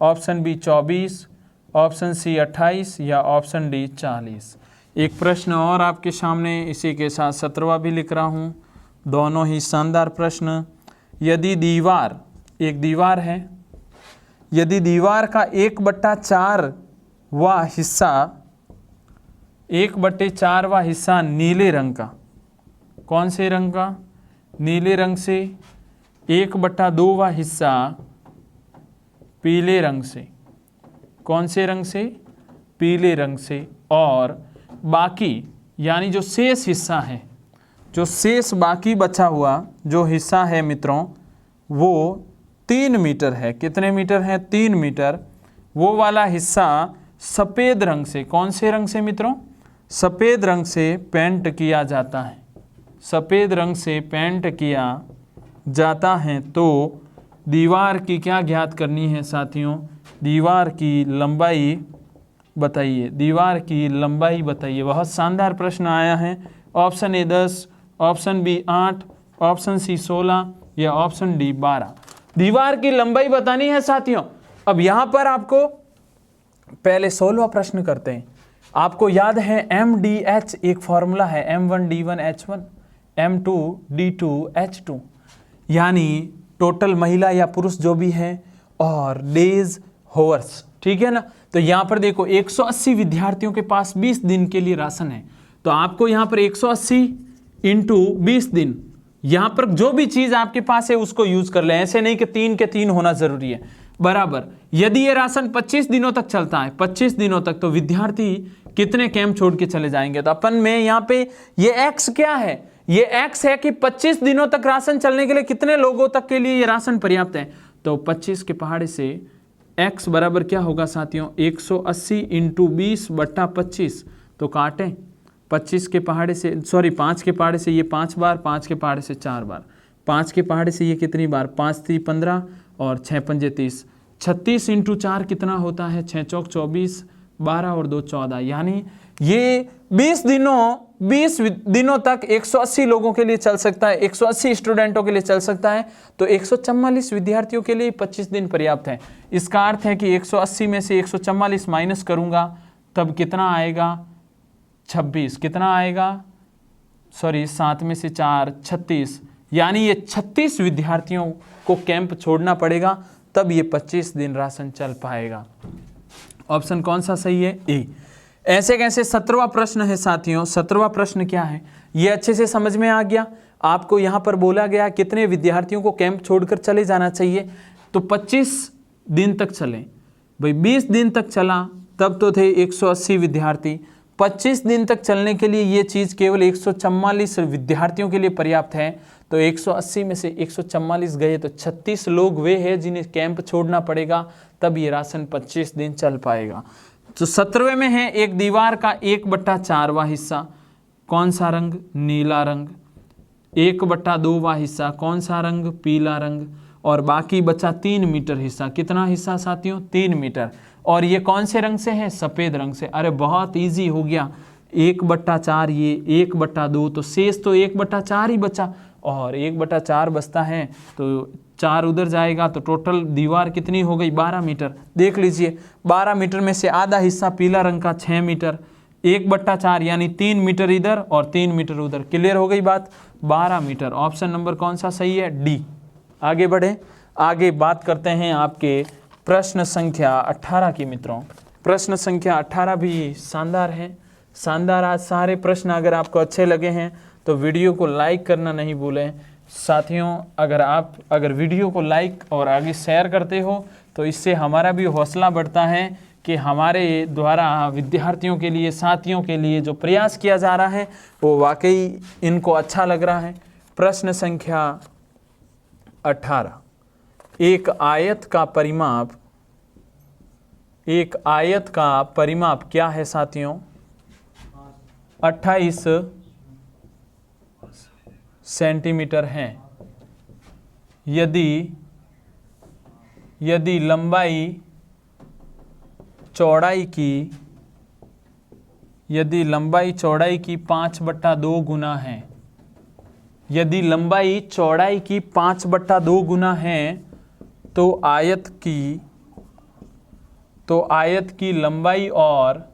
ऑप्शन बी 24, ऑप्शन सी 28 या ऑप्शन डी 40। एक प्रश्न और आपके सामने, इसी के साथ 17वां भी लिख रहा हूँ, दोनों ही शानदार प्रश्न। यदि दीवार, एक दीवार है, यदि दीवार का 1/4वां हिस्सा, 1/4वां हिस्सा नीले रंग का, कौन से रंग का? नीले रंग से, 1/2वां हिस्सा पीले रंग से, कौन से रंग से? पीले रंग से, और बाकी यानी जो शेष हिस्सा है, जो शेष बाकी बचा हुआ जो हिस्सा है मित्रों, वो 3 मीटर है। कितने मीटर है? 3 मीटर। वो वाला हिस्सा सफ़ेद रंग से, कौन से रंग से मित्रों? सफ़ेद रंग से पेंट किया जाता है, सफ़ेद रंग से पेंट किया जाता है। तो दीवार की क्या ज्ञात करनी है साथियों? दीवार की लंबाई बताइए, दीवार की लंबाई बताइए। बहुत शानदार प्रश्न आया है। Option A 10, option B 8, option C 16 या ऑप्शन डी 12। दीवार की लंबाई बतानी है साथियों। अब यहां पर आपको पहले 16वां प्रश्न करते हैं। आपको याद है MDH एक फॉर्मूला है, M1D1H1, M2D2H2, यानी टोटल महिला या पुरुष जो भी है और डेज होवर्स, ठीक है ना। तो यहां पर देखो 180 विद्यार्थियों के पास 20 दिन के लिए राशन है, तो आपको यहां पर 180 इंटू 20 दिन, यहां पर जो भी चीज आपके पास है उसको यूज कर ले, ऐसे नहीं कि 3 के 3 होना जरूरी है, बराबर। यदि ये राशन 25 दिनों तक चलता है, 25 दिनों तक, तो विद्यार्थी कितने कैंप छोड़ के चले जाएंगे? तो अपन में यहाँ पे ये एक्स क्या है? ये एक्स है कि 25 दिनों तक राशन चलने के लिए कितने लोगों तक के लिए ये राशन पर्याप्त है। तो 25 के पहाड़े से एक्स बराबर क्या होगा साथियों? 180 इंटू 20/25। तो काटें 25 के पहाड़े से, सॉरी 5 के पहाड़े से ये 5 बार, 5 के पहाड़े से 4 बार, 5 के पहाड़े से ये कितनी बार? 5 3 15 और 6 पंजे 30। 36 इंटू 4 कितना होता है? 6 चौक 24, 12 और 2 14, यानी ये 20 दिनों तक 180 लोगों के लिए चल सकता है, 180 स्टूडेंटों के लिए चल सकता है। तो 144 विद्यार्थियों के लिए 25 दिन पर्याप्त है। इसका अर्थ है कि 180 में से 144 माइनस करूंगा तब कितना आएगा? 26। कितना आएगा? सॉरी 7 में से 4 36, यानी ये 36 विद्यार्थियों को कैंप छोड़ना पड़ेगा, तब ये 25 दिन राशन चल पाएगा। ऑप्शन कौन सा सही है? ए। ऐसे कैसे? 17वां प्रश्न है साथियों। 17वां प्रश्न क्या है ये अच्छे से समझ में आ गया। आपको यहां पर बोला गया कितने विद्यार्थियों को कैंप छोड़कर चले जाना चाहिए, तो 25 दिन तक चले भाई। 20 दिन तक चला तब तो थे 180 विद्यार्थी, 25 दिन तक चलने के लिए ये चीज़ केवल 144 विद्यार्थियों के लिए पर्याप्त है। तो 180 में से 144 गए तो 36 लोग वे हैं जिन्हें कैंप छोड़ना पड़ेगा, तब ये राशन 25 दिन चल पाएगा। तो 17वें में है एक दीवार का 1/4वां हिस्सा, कौन सा रंग? नीला रंग। 1/2वां हिस्सा कौन सा रंग? पीला रंग। और बाकी बचा 3 मीटर हिस्सा। कितना हिस्सा साथियों? 3 मीटर। और ये कौन से रंग से है? सफ़ेद रंग से। अरे बहुत इजी हो गया। 1/4 ये, 1/2, तो शेष तो 1/4 ही बचा, और 1/4 बचता है तो 4 उधर जाएगा, तो टोटल दीवार कितनी हो गई? 12 मीटर। देख लीजिए 12 मीटर में से आधा हिस्सा पीला रंग का 6 मीटर, 1/4 यानी 3 मीटर इधर और 3 मीटर उधर। क्लियर हो गई बात? 12 मीटर। ऑप्शन नंबर कौन सा सही है? डी। आगे बढ़े, आगे बात करते हैं आपके प्रश्न संख्या 18 की मित्रों। प्रश्न संख्या 18 भी शानदार है। शानदार आज सारे प्रश्न अगर आपको अच्छे लगे हैं तो वीडियो को लाइक करना नहीं भूलें साथियों। अगर वीडियो को लाइक और आगे शेयर करते हो तो इससे हमारा भी हौसला बढ़ता है कि हमारे द्वारा विद्यार्थियों के लिए, साथियों के लिए जो प्रयास किया जा रहा है वो वाकई इनको अच्छा लग रहा है। प्रश्न संख्या 18, एक आयत का परिमाप क्या है साथियों? 28 सेंटीमीटर है। यदि लंबाई चौड़ाई की यदि लंबाई चौड़ाई की 5/2 गुना है, यदि लंबाई चौड़ाई की 5/2 गुना है तो आयत की लंबाई और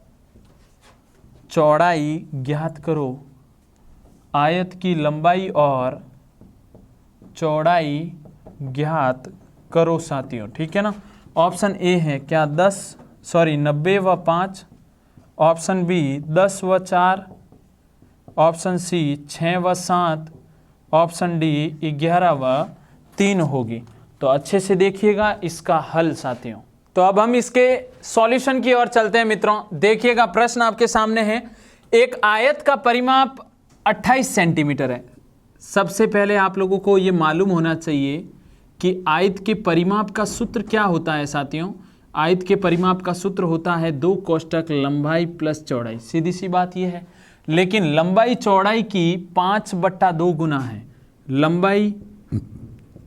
चौड़ाई ज्ञात करो। आयत की लंबाई और चौड़ाई ज्ञात करो साथियों, ठीक है ना। ऑप्शन ए है क्या 90 व 5, ऑप्शन बी 10 व 4, ऑप्शन सी 6 व 7, ऑप्शन डी 11 व 3 होगी। तो अच्छे से देखिएगा इसका हल साथियों। तो अब हम इसके सॉल्यूशन की ओर चलते हैं मित्रों। देखिएगा प्रश्न आपके सामने है। एक आयत का परिमाप 28 सेंटीमीटर है। सबसे पहले आप लोगों को ये मालूम होना चाहिए कि आयत के परिमाप का सूत्र क्या होता है साथियों। आयत के परिमाप का सूत्र होता है 2 कोष्टक लंबाई प्लस चौड़ाई। सीधी सी बात ये है, लेकिन लंबाई चौड़ाई की 5/2 गुना है। लंबाई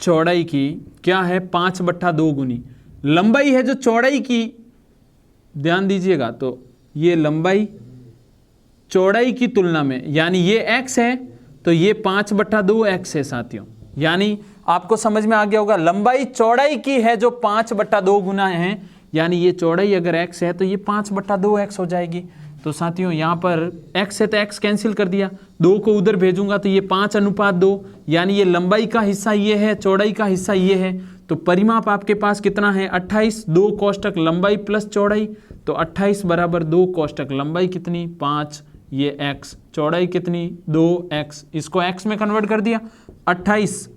चौड़ाई की क्या है 5/2 गुनी लंबाई है जो चौड़ाई की। ध्यान दीजिएगा, तो ये लंबाई चौड़ाई की तुलना में, यानी ये x है तो ये 5/2 x है साथियों। यानी आपको समझ में आ गया होगा, लंबाई चौड़ाई की है जो 5/2 गुना है, यानी ये चौड़ाई अगर x है तो ये 5/2 x हो जाएगी। तो साथियों यहाँ पर x है तो x कैंसिल कर दिया, 2 को उधर भेजूंगा तो ये 5:2, यानी ये लंबाई का हिस्सा ये है, चौड़ाई का हिस्सा ये है। तो परिमाप आपके पास कितना है 28, 2 कोष्टक लंबाई प्लस चौड़ाई। तो 28 बराबर 2 कोष्टक लंबाई कितनी 5, ये x, चौड़ाई कितनी 2x, इसको x में कन्वर्ट कर दिया। 28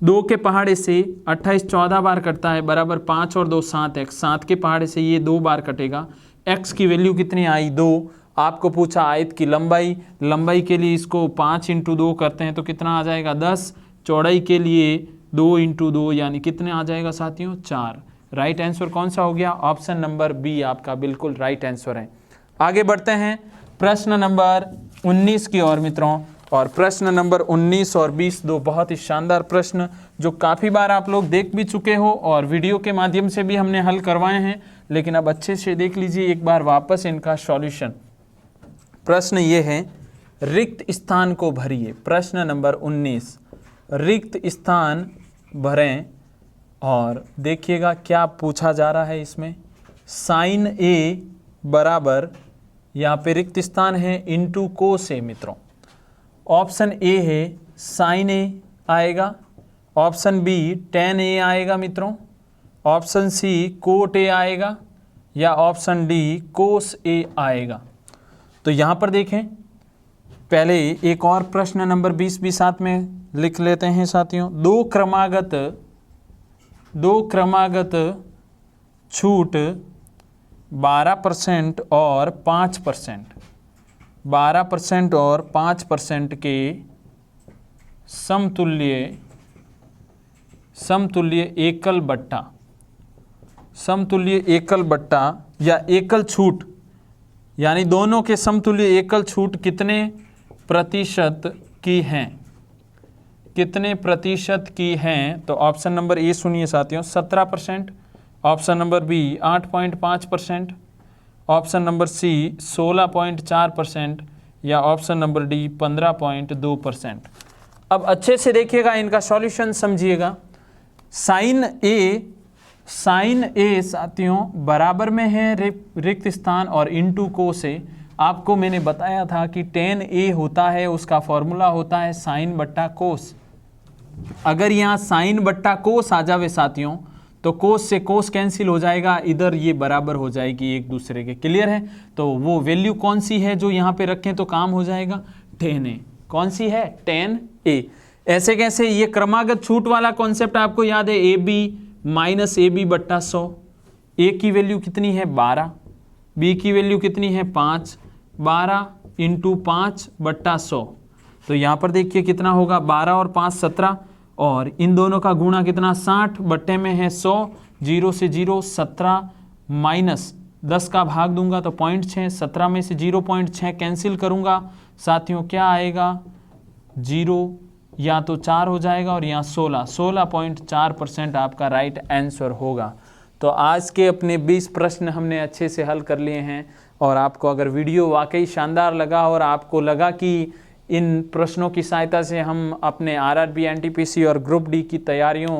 2 के पहाड़े से 28 14 बार कटता है, बराबर 5 और 2 7x, 7 के पहाड़े से ये 2 बार कटेगा। x की वैल्यू कितनी आई 2। आपको पूछा आयत की लंबाई, लंबाई के लिए इसको 5 × 2 करते हैं तो कितना आ जाएगा 10, चौड़ाई के लिए 2 × 2 यानी कितने आ जाएगा साथियों 4। राइट आंसर कौन सा हो गया, ऑप्शन नंबर बी आपका बिल्कुल राइट आंसर है। आगे बढ़ते हैं प्रश्न नंबर 19 की ओर मित्रों। और प्रश्न नंबर 19 और 20 दो बहुत ही शानदार प्रश्न जो काफ़ी बार आप लोग देख भी चुके हो और वीडियो के माध्यम से भी हमने हल करवाए हैं, लेकिन अब अच्छे से देख लीजिए एक बार वापस इनका सॉल्यूशन। प्रश्न ये है, रिक्त स्थान को भरिए। प्रश्न नंबर 19, रिक्त स्थान भरें। और देखिएगा क्या पूछा जा रहा है इसमें, साइन ए बराबर, यहाँ पे रिक्त स्थान है इंटू कोस ए मित्रों। ऑप्शन ए है साइन ए आएगा, ऑप्शन बी टेन ए आएगा मित्रों, ऑप्शन सी कोट ए आएगा, या ऑप्शन डी कोस ए आएगा। तो यहाँ पर देखें, पहले एक और प्रश्न नंबर 20 भी साथ में लिख लेते हैं साथियों। दो क्रमागत छूट 12% और 5%, 12% और 5% के समतुल्य एकल बट्टा या एकल छूट, यानी दोनों के समतुल्य एकल छूट कितने प्रतिशत की हैं, कितने प्रतिशत की हैं। तो ऑप्शन नंबर ए सुनिए साथियों 17%, option number B 8.5%, option number C 16.4%, या ऑप्शन नंबर डी 15.2%। अब अच्छे से देखिएगा, इनका सॉल्यूशन समझिएगा। साइन ए साथियों बराबर में है रिक्त स्थान और इनटू कोस ए। आपको मैंने बताया था कि टेन ए होता है, उसका फॉर्मूला होता है साइन बट्टा कोस। अगर यहाँ साइन बट्टा कोस आ जावे साथियों तो कोस से कोस कैंसिल हो जाएगा, इधर ये बराबर हो जाएगी एक दूसरे के। क्लियर है। तो वो वैल्यू कौन सी है जो यहाँ पे रखें तो काम हो जाएगा, टेन ए। कौन सी है, टेन ए। ऐसे कैसे, ये क्रमागत छूट वाला कॉन्सेप्ट आपको याद है, A B minus A B बट्टा 100। ए की वैल्यू कितनी है 12, बी की वैल्यू कितनी है 5, 12 × 5/100। तो यहाँ पर देखिए कितना होगा, 12 और 5 17, और इन दोनों का गुणा कितना 60 बट्टे में है 100, 0 से 0 17 माइनस 10 का भाग दूंगा तो 0.6, 17 में से 0.6 कैंसिल करूंगा साथियों, क्या आएगा 0, या तो 4 हो जाएगा और यहाँ 16.4% आपका राइट आंसर होगा। तो आज के अपने 20 प्रश्न हमने अच्छे से हल कर लिए हैं और आपको अगर वीडियो वाकई शानदार लगा और आपको लगा कि इन प्रश्नों की सहायता से हम अपने आरआरबी, एनटीपीसी और ग्रुप डी की तैयारियों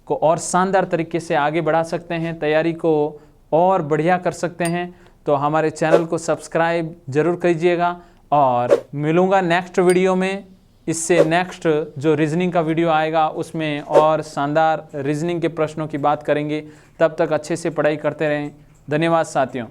को और शानदार तरीके से आगे बढ़ा सकते हैं, तैयारी को और बढ़िया कर सकते हैं, तो हमारे चैनल को सब्सक्राइब जरूर कीजिएगा। और मिलूँगा नेक्स्ट वीडियो में। इससे नेक्स्ट जो रीजनिंग का वीडियो आएगा उसमें और शानदार रीजनिंग के प्रश्नों की बात करेंगे। तब तक अच्छे से पढ़ाई करते रहें। धन्यवाद साथियों।